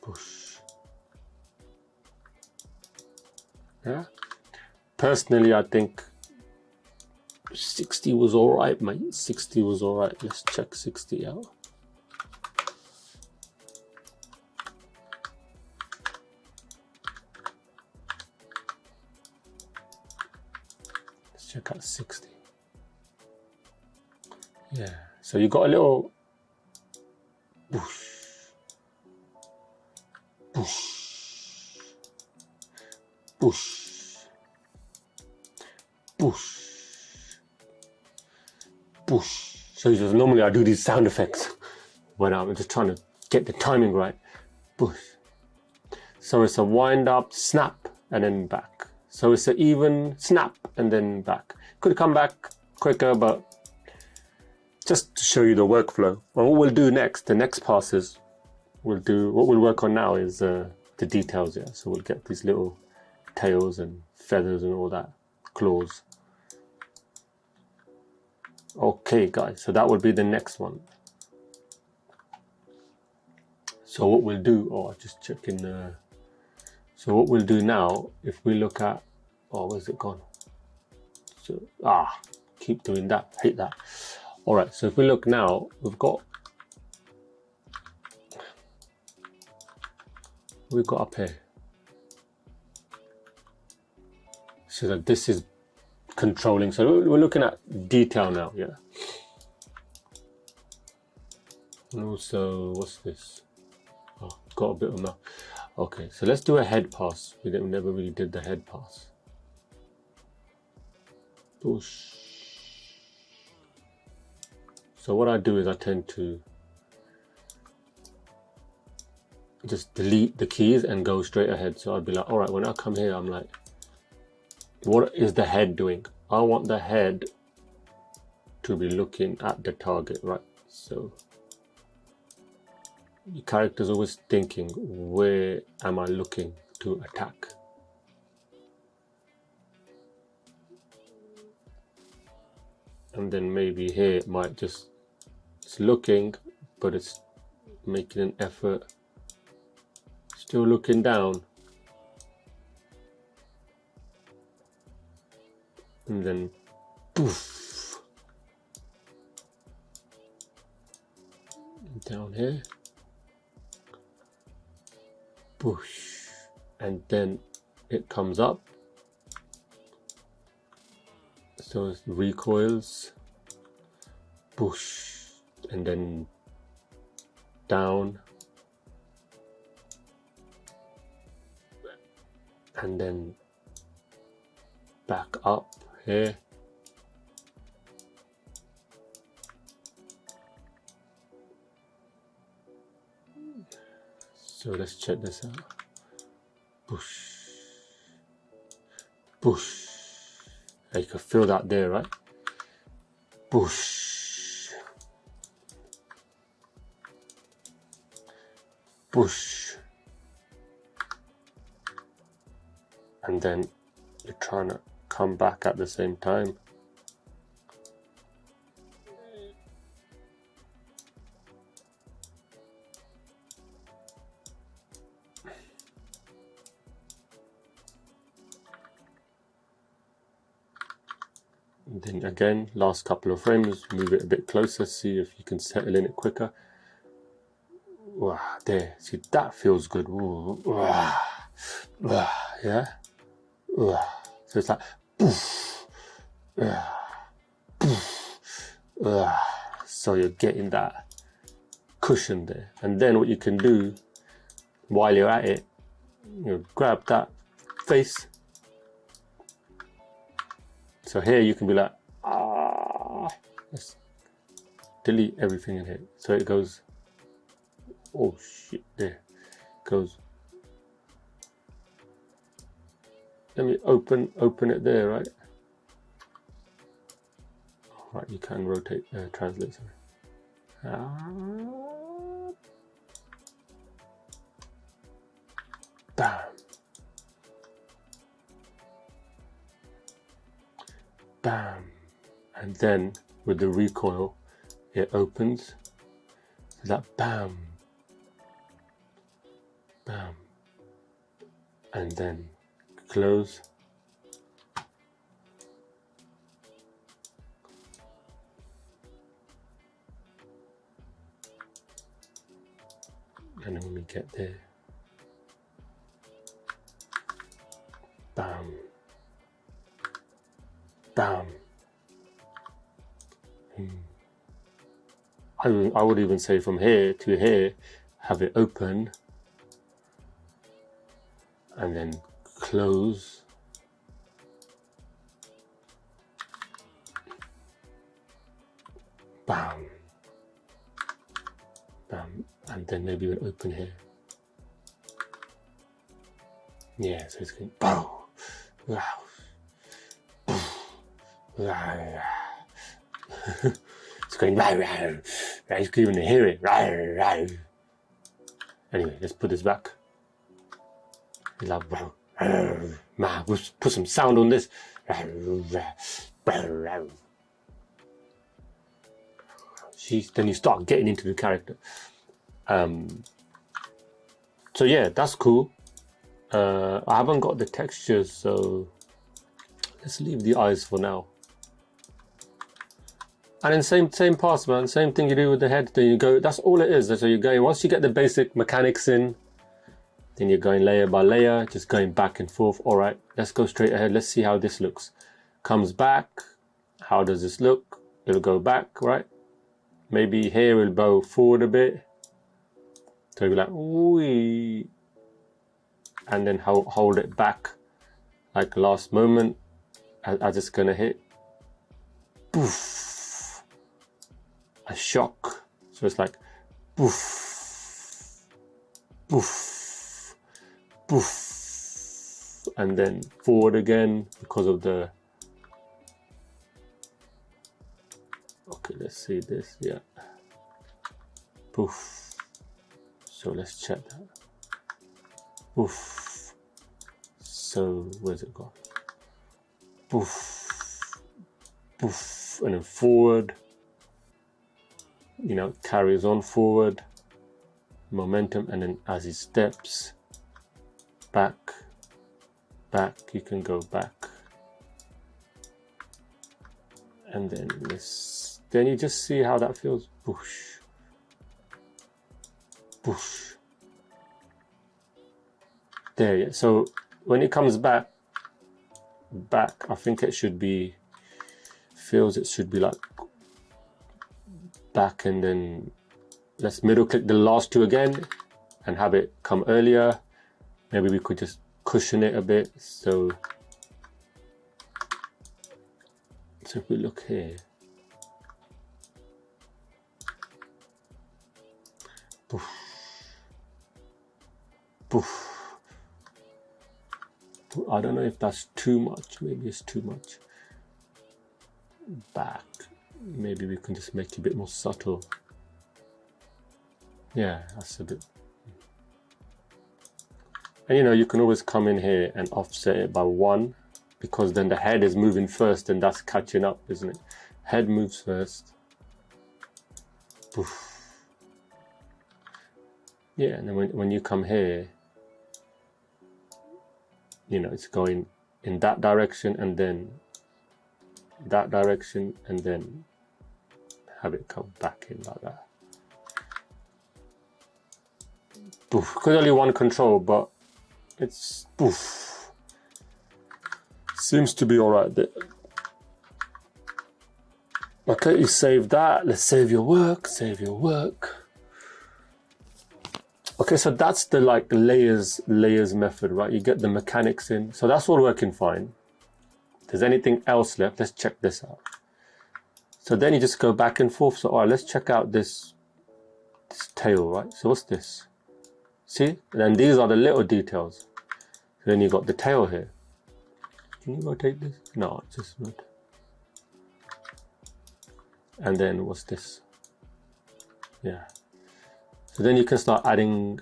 Push. Yeah. Personally, I think 60 was alright, mate. 60 was alright. Let's check 60 out. Let's check out 60. Yeah. So you got a little push. Push. Push. Push, push. So just normally I do these sound effects when I'm just trying to get the timing right. Push. So it's a wind up, snap, and then back. So it's an even snap and then back. Could come back quicker, but just to show you the workflow. And what we'll do next, the next passes, what we'll work on now is the details. Yeah. So we'll get these little tails and feathers and all that, claws. Okay guys, so that would be the next one. So what we'll do, just checking, so what we'll do now, if we look at, where's it gone? So, keep doing that, hate that. All right, so if we look now, we've got up here. So that this is controlling, so we're looking at detail now, yeah. And also, what's this? Got a bit of that. Okay, so let's do a head pass. We never really did the head pass. Push. So what I do is I tend to just delete the keys and go straight ahead. So I'd be like, all right, when I come here, I'm like, what is the head doing? I want the head to be looking at the target, right? So the character's always thinking, where am I looking to attack? And then maybe here it might it's looking, but it's making an effort, still looking down. And then poof, down here, push, and then it comes up. So it recoils, push, and then down, and then back up here. So let's check this out. Push, push. You can feel that there, right? Push, push, and then you're trying to come back at the same time. And then again, last couple of frames, move it a bit closer, see if you can settle in it quicker. Wow, there, see, that feels good. Ooh, wow, wow, yeah. Wow. So it's like, poof, poof, so you're getting that cushion there. And then what you can do while you're at it, you know, grab that face. So here you can be like, let's delete everything in here. So it goes, oh shit, there goes. Let me open it there, right? Right, you can rotate, translate. Bam. Bam. And then with the recoil, it opens. So that bam. Bam. And then close. And then when we get there, bam, bam. I would even say from here to here, have it open and then close. Bam, bam, and then maybe even open here. Yeah, so it's going boom, wow, boom, wow. It's going wow, wow. You can even hear it. Wow, wow. Anyway, let's put this back. It's like wow, wow. We'll put some sound on this. Then you start getting into the character. So yeah, that's cool. I haven't got the textures, so let's leave the eyes for now. And then same pass, man. Same thing you do with the head. Then you go. That's all it is. So you're going. Once you get the basic mechanics in, then you're going layer by layer, just going back and forth. All right, let's go straight ahead. Let's see how this looks. Comes back. How does this look? It'll go back, right? Maybe here it'll go forward a bit. So you'll be like, wee, and then hold it back, like last moment, as it's gonna hit. Poof. A shock. So it's like poof, poof, poof, and then forward again because of the. Okay, let's see this. Yeah. Poof. So let's check that. Poof. So where's it gone? Poof. Poof. And then forward. You know, carries on forward, momentum, and then as he steps back, you can go back, and then this. Then you just see how that feels. Push, push. There, yeah. So when it comes back, I think it should be. Feels it should be like. Back, and then let's middle click the last two again and have it come earlier. Maybe we could just cushion it a bit. So if we look here, poof, poof. I don't know if that's too much. Maybe it's too much. Back. Maybe we can just make it a bit more subtle. Yeah, that's a bit. And you know, you can always come in here and offset it by 1, because then the head is moving first and that's catching up, isn't it? Head moves first. Poof. Yeah, and then when you come here, you know, it's going in that direction and then that direction, and then have it come back in like that. Poof. Because only one control, but it's poof. Seems to be alright there. Okay, you save that. Let's save your work. Save your work. Okay, so that's the like layers method, right? You get the mechanics in. So that's all working fine. If there's anything else left, let's check this out. So then you just go back and forth. So all right, let's check out this tail, right? So what's this? See? And then these are the little details. So then you got the tail here. Can you rotate this? No, it's just rotate. And then what's this? Yeah. So then you can start adding.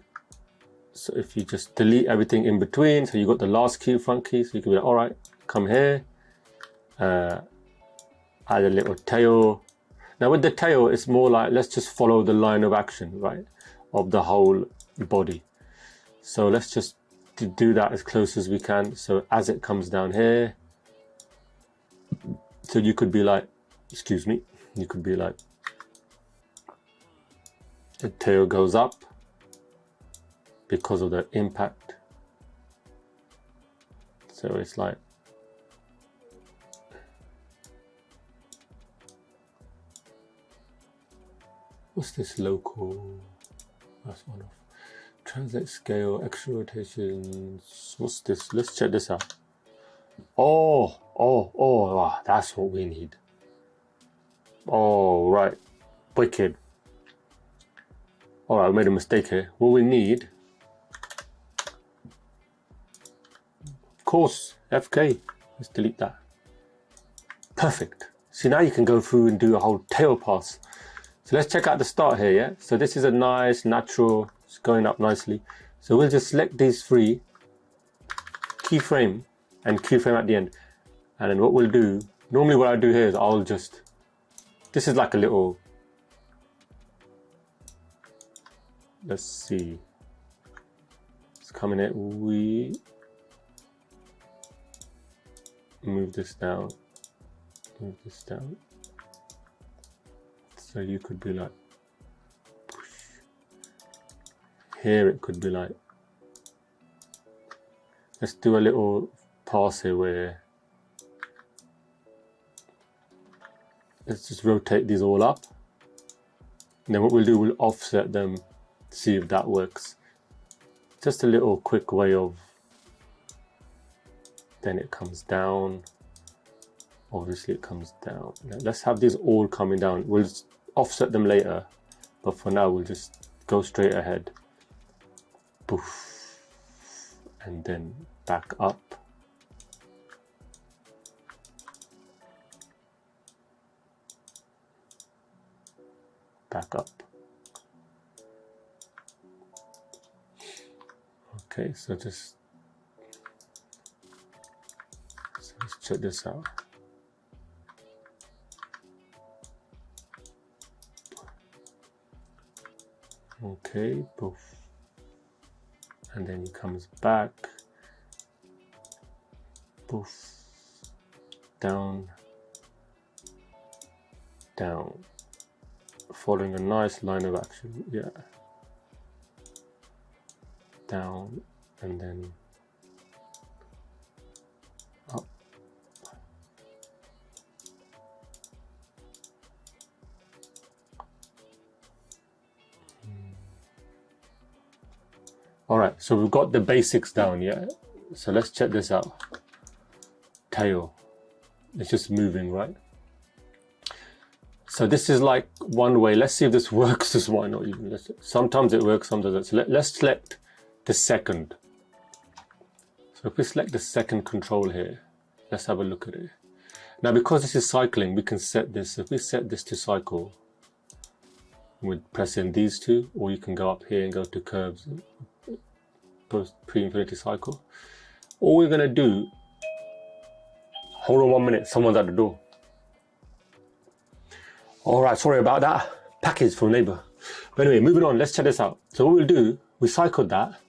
So if you just delete everything in between, so you got the last key, front key, so you can be like, all right, come here, add a little tail. Now with the tail, it's more like, let's just follow the line of action, right, of the whole body. So let's just do that as close as we can. So as it comes down here, so you could be like, excuse me, you could be like, the tail goes up because of the impact. So it's like, what's this local? That's one off. Translate scale, extra rotations. What's this? Let's check this out. Oh, that's what we need. Oh, right. Wicked. All right, I made a mistake here. What we need, of course, FK. Let's delete that. Perfect. See, now you can go through and do a whole tail pass. So let's check out the start here, yeah? So this is a nice, natural, it's going up nicely. So we'll just select these 3, keyframe, and keyframe at the end. And then what we'll do, normally what I do here is I'll just, this is like a little, let's see, it's coming in, we move this down, so you could be like, here it could be like, let's do a little pass here where, let's just rotate these all up, and then what we'll do, we'll offset them, see if that works. Just a little quick way of, then it comes down, obviously it comes down. Now let's have these all coming down. We'll just offset them later, but for now we'll just go straight ahead. Poof. And then back up. Back up. Okay, so let's check this out. Okay, poof. And then he comes back, poof, down, down, following a nice line of action, yeah. Down, and then up. All right, so we've got the basics down, yeah? So let's check this out. Tail, it's just moving, right? So this is like one way. Let's see if this works as why not even. Sometimes it works, sometimes it doesn't. So let's select the second. So if we select the second control here, let's have a look at it. Now, because this is cycling, we can set this. If we set this to cycle, we'd press in these two, or you can go up here and go to curves. post pre-infinity cycle. All we're gonna do, hold on 1 minute, someone's at the door. All right, sorry about that. Package from neighbor. But anyway, moving on, let's check this out. So what we'll do, we cycled that.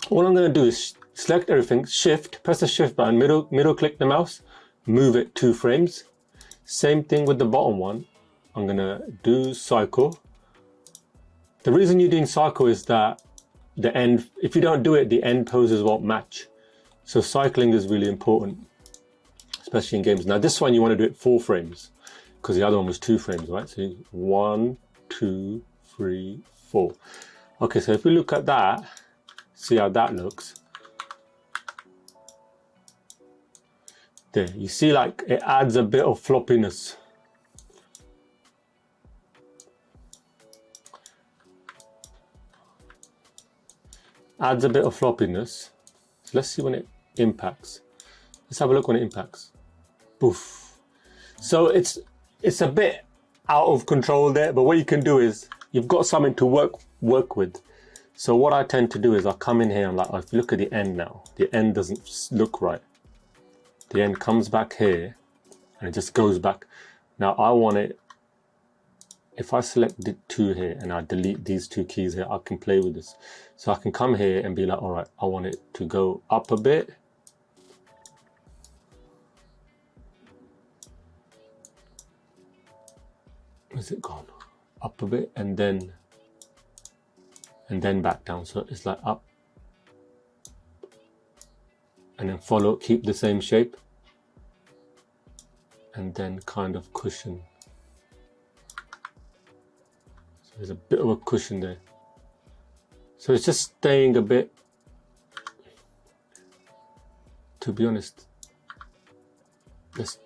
All I'm gonna do is select everything, shift, press the shift button, middle click the mouse, move it 2 frames. Same thing with the bottom one. I'm gonna do cycle. The reason you're doing cycle is that the end, if you don't do it, the end poses won't match. So cycling is really important, especially in games. Now this one you want to do it 4 frames because the other one was 2 frames, right? So 1, 2, 3, 4. Okay, so if we look at that, see how that looks. There, you see like it adds a bit of floppiness. Adds a bit of floppiness. So let's see when it impacts. Let's have a look when it impacts. Poof. So it's a bit out of control there, but what you can do is you've got something to work with. So what I tend to do is I come in here and like, if you look at the end now, the end doesn't look right. The end comes back here and it just goes back. Now I want it, if I select the 2 here and I delete these 2 keys here, I can play with this. So I can come here and be like, all right, I want it to go up a bit. Where's it gone? Up a bit and then back down. So it's like up and then follow, keep the same shape and then kind of cushion. So there's a bit of a cushion there. So it's just staying a bit, to be honest. Let's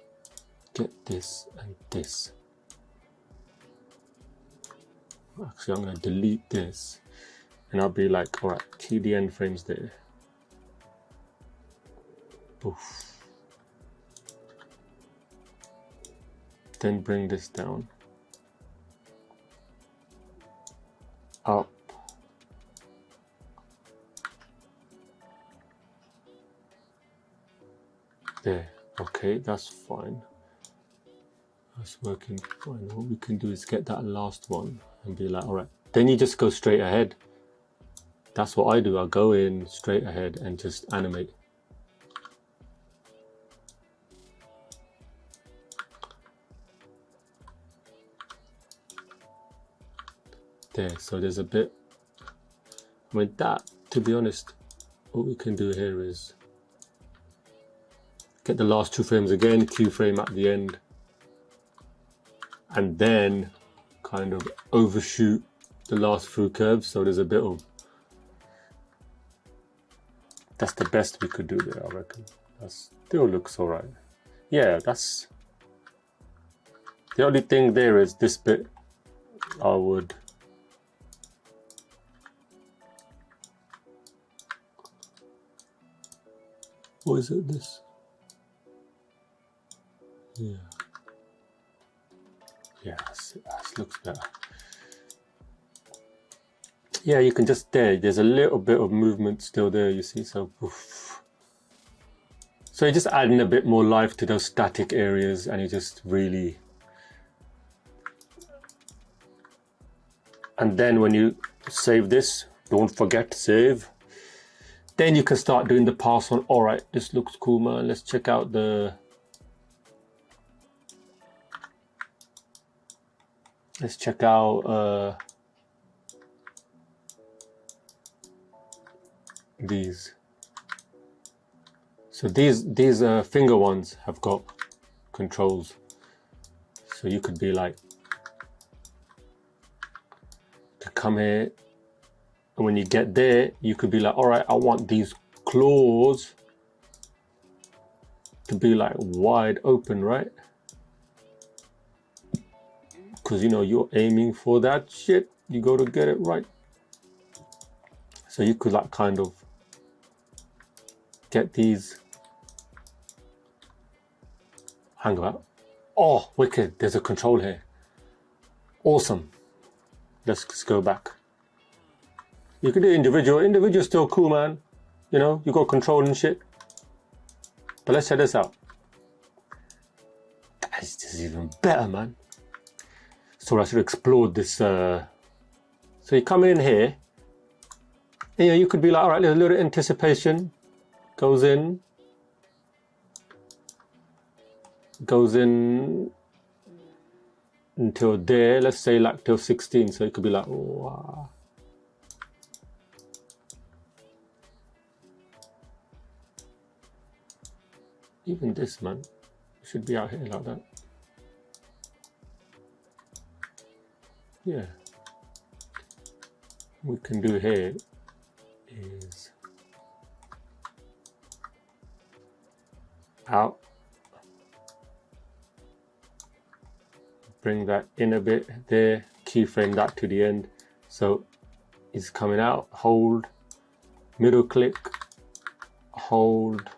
get this and this. Actually, I'm going to delete this and I'll be like, all right, keep the end frames there. Poof. Then bring this down. Up. There. Okay, that's fine. That's working fine. What we can do is get that last one and be like, all right, then you just go straight ahead. That's what I do. I go in straight ahead and just animate. There, so there's a bit, I mean that, to be honest, what we can do here is get the last 2 frames again, Q frame at the end, and then kind of overshoot the last few curves. So there's a bit of, that's the best we could do there, I reckon. That still looks all right. Yeah, that's, the only thing there is this bit, I would, what is it, this? Yeah. Yeah, this looks better. Yeah, you can just, there's a little bit of movement still there, you see, so oof. So you're just adding a bit more life to those static areas and you just really, and then when you save this, don't forget to save. Then you can start doing the pass on. All right, this looks cool, man. Let's check out the, let's check out these. So these finger ones have got controls. So you could be like, to come here, and when you get there, you could be like, all right, I want these claws to be like wide open, right? Because you know you're aiming for that shit, you got to get it right. So you could like kind of get these. Hang on. Oh, wicked! There's a control here. Awesome. Let's go back. You could do individual. Individual's still cool, man. You know, you got control and shit. But let's check this out. This is even better, man. So I should have explored this. So you come in here. And, you know, you could be like, all right, there's a little anticipation. Goes in until there. Let's say like till 16. So it could be like, wow. Even this, man, should be out here like that. Yeah. What we can do here is out. Bring that in a bit there. Keyframe that to the end. So it's coming out. Hold. Middle click. Hold.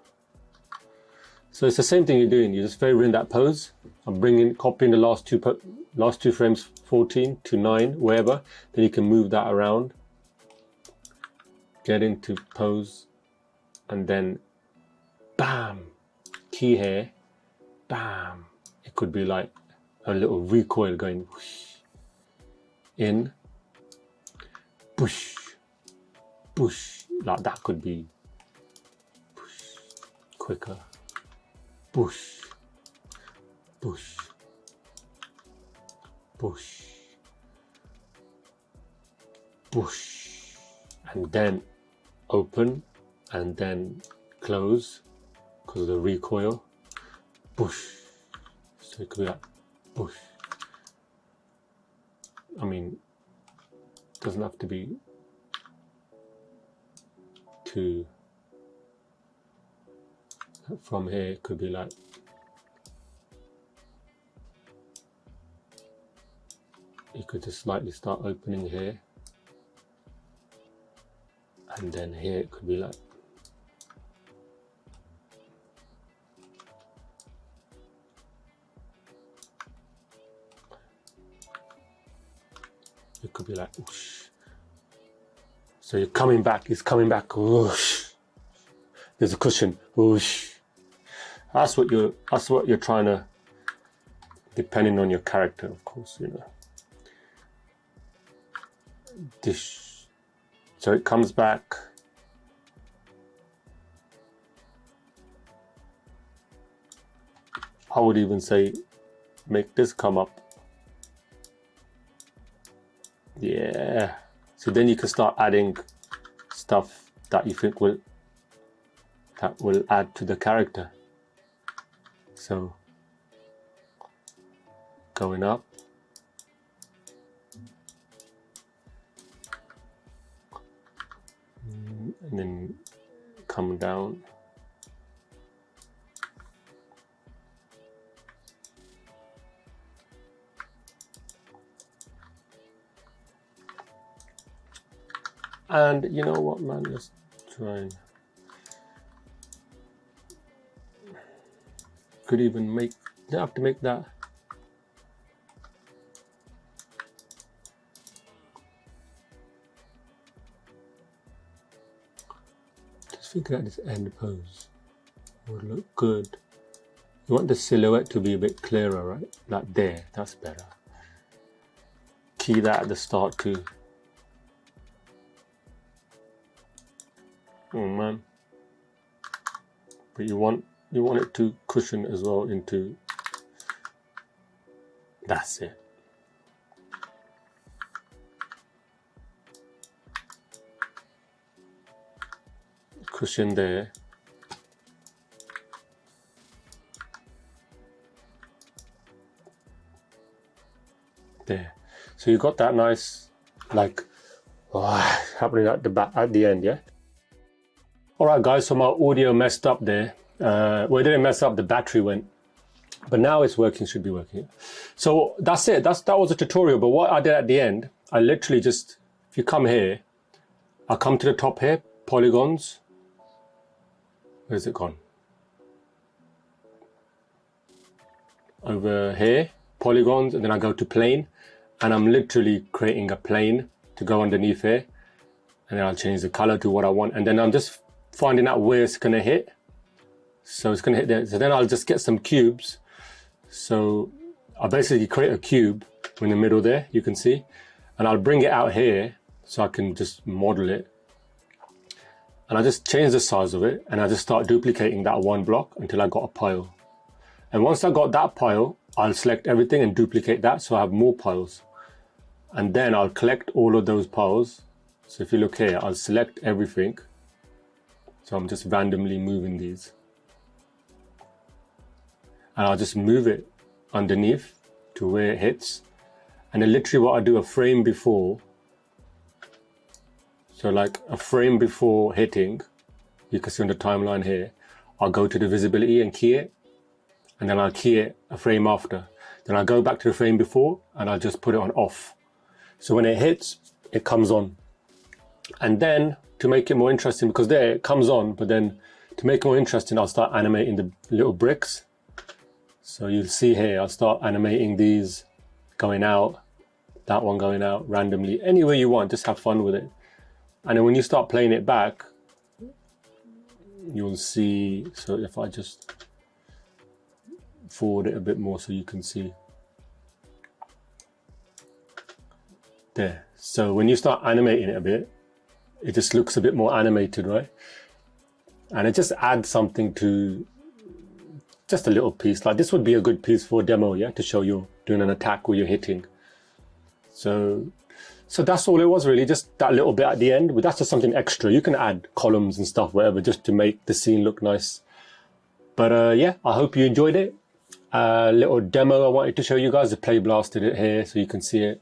So it's the same thing you're doing. You're just favoring that pose. I'm copying the last two frames, 14 to 9, wherever. Then you can move that around. Get into pose, and then, bam, key here, bam. It could be like a little recoil going whoosh, in, push, push. Like that could be push, quicker. Push, push, push, push, and then open, and then close because of the recoil. Push. So it could be like push. I mean, it doesn't have to be too. From here, it could be like you could just slightly start opening here, and then here it could be like it could be like whoosh. So you're coming back, it's coming back, whoosh. There's a cushion, whoosh. That's what you're trying to, depending on your character, of course, you know. Dish. So it comes back. I would even say, make this come up. Yeah. So then you can start adding stuff that you think will add to the character. So going up, and then come down. And you know what, man, let's try and could even make, you don't have to make that. Just thinking at this end pose would look good. You want the silhouette to be a bit clearer, right? Like there, that's better. Key that at the start too. Oh man. But you want it to cushion as well into, that's it. Cushion there. There. So you got that nice, like, happening at the back, at the end, yeah? All right, guys, so my audio messed up there. Well, it didn't mess up, the battery went, but now it's working, should be working. So that's it, that was a tutorial. But what I did at the end, I literally just, if you come here, I come to the top here, polygons. Where's it gone? Over here, polygons, and then I go to plane, and I'm literally creating a plane to go underneath here. and then I'll change the color to what I want, and then I'm just finding out where it's gonna hit. So it's gonna hit there. So then I'll just get some cubes. So I'll basically create a cube in the middle there, you can see, and I'll bring it out here so I can just model it. And I just change the size of it, and I just start duplicating that one block until I got a pile. And once I got that pile, I'll select everything and duplicate that so I have more piles. And then I'll collect all of those piles. So if you look here, I'll select everything. So I'm just randomly moving these. And I'll just move it underneath to where it hits. And then literally what I do a frame before. So like a frame before hitting, you can see on the timeline here, I'll go to the visibility and key it. And then I'll key it a frame after. Then I'll go back to the frame before and I'll just put it on off. So when it hits, it comes on. And then to make it more interesting, because there it comes on, but then to make it more interesting, I'll start animating the little bricks. So you'll see here, I'll start animating these going out, that one going out randomly, anywhere you want, just have fun with it. And then when you start playing it back, you'll see, so if I just forward it a bit more so you can see. There. So when you start animating it a bit, it just looks a bit more animated, right? And it just adds something to just a little piece. Like this would be a good piece for a demo, yeah, to show you're doing an attack where you're hitting. So that's all it was really, just that little bit at the end, but that's just something extra. You can add columns and stuff, whatever, just to make the scene look nice. But yeah, I hope you enjoyed it. Little demo I wanted to show you guys. The play blasted it here so you can see it.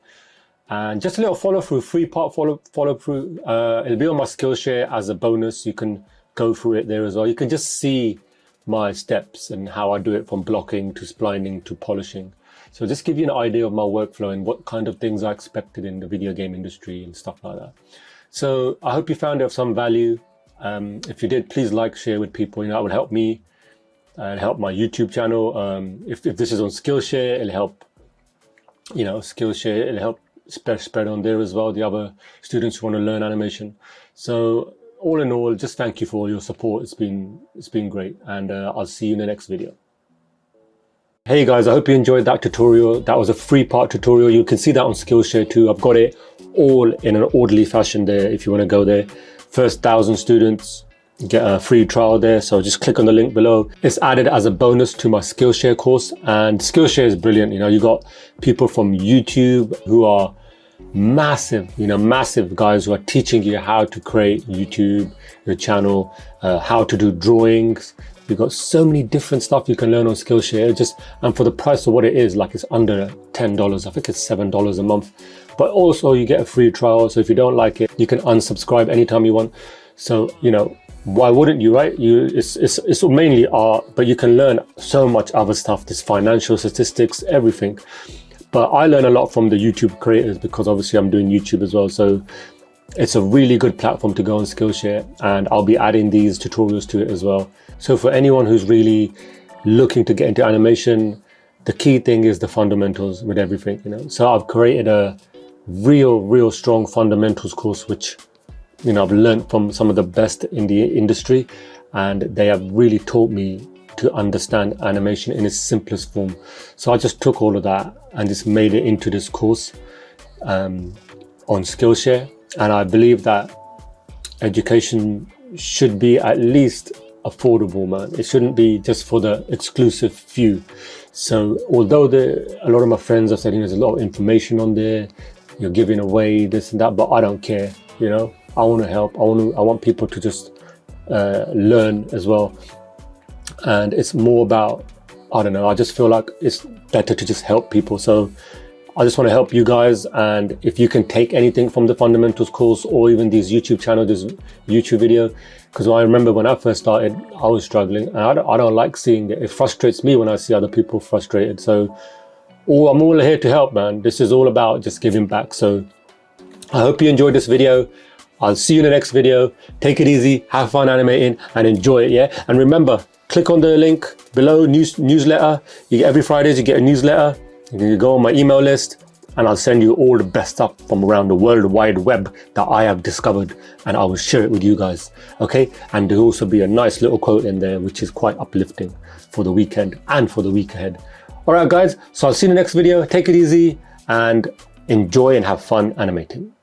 And just a little follow through, 3-part follow through. It'll be on my Skillshare as a bonus. You can go through it there as well. You can just see my steps and how I do it, from blocking to splining to polishing. So just give you an idea of my workflow and what kind of things I expected in the video game industry and stuff like that. So I hope you found it of some value. If you did, please like, share with people. You know, that would help me and help my YouTube channel. If this is on Skillshare, it'll help, you know, Skillshare, it'll help spread on there as well, the other students who want to learn animation. So all in all, just thank you for all your support. It's been great, and I'll see you in the next video. Hey guys, I hope you enjoyed that tutorial. That was a 3-part tutorial. You can see that on Skillshare too. I've got it all in an orderly fashion there if you want to go there. First 1,000 students get a free trial there, so just click on the link below. It's added as a bonus to my Skillshare course, and Skillshare is brilliant. You know, you got people from YouTube who are massive, you know, massive guys who are teaching you how to create YouTube, your channel, how to do drawings. You've got so many different stuff you can learn on Skillshare, and for the price of what it is, like it's under $10. I think it's $7 a month. But also you get a free trial, so if you don't like it, you can unsubscribe anytime you want. So, you know, why wouldn't you, right? It's mainly art, but you can learn so much other stuff. There's financial statistics, everything. But I learn a lot from the YouTube creators because obviously I'm doing YouTube as well. So it's a really good platform to go on Skillshare, and I'll be adding these tutorials to it as well. So for anyone who's really looking to get into animation, the key thing is the fundamentals with everything, you know. So I've created a real strong fundamentals course, which, you know, I've learned from some of the best in the industry, and they have really taught me to understand animation in its simplest form. So I just took all of that and just made it into this course on Skillshare. And I believe that education should be at least affordable, man. It shouldn't be just for the exclusive few. So although a lot of my friends are saying there's a lot of information on there, you're giving away this and that, but I don't care, you know. I want to help. I want people to just learn as well. And it's more about, I don't know, I just feel like it's better to just help people. So I just want to help you guys, and if you can take anything from the fundamentals course or even these YouTube channels, this YouTube video, because I remember when I first started, I was struggling, and I don't like seeing it. It frustrates me when I see other people frustrated. So I'm all here to help, man. This is all about just giving back. So I hope you enjoyed this video. I'll see you in the next video. Take it easy, have fun animating, and enjoy it, yeah? And remember, click on the link below, newsletter. Every Fridays you get a newsletter. You can go on my email list, and I'll send you all the best stuff from around the World Wide Web that I have discovered, and I will share it with you guys, okay? And there'll also be a nice little quote in there which is quite uplifting for the weekend and for the week ahead. All right guys, so I'll see you in the next video. Take it easy and enjoy and have fun animating.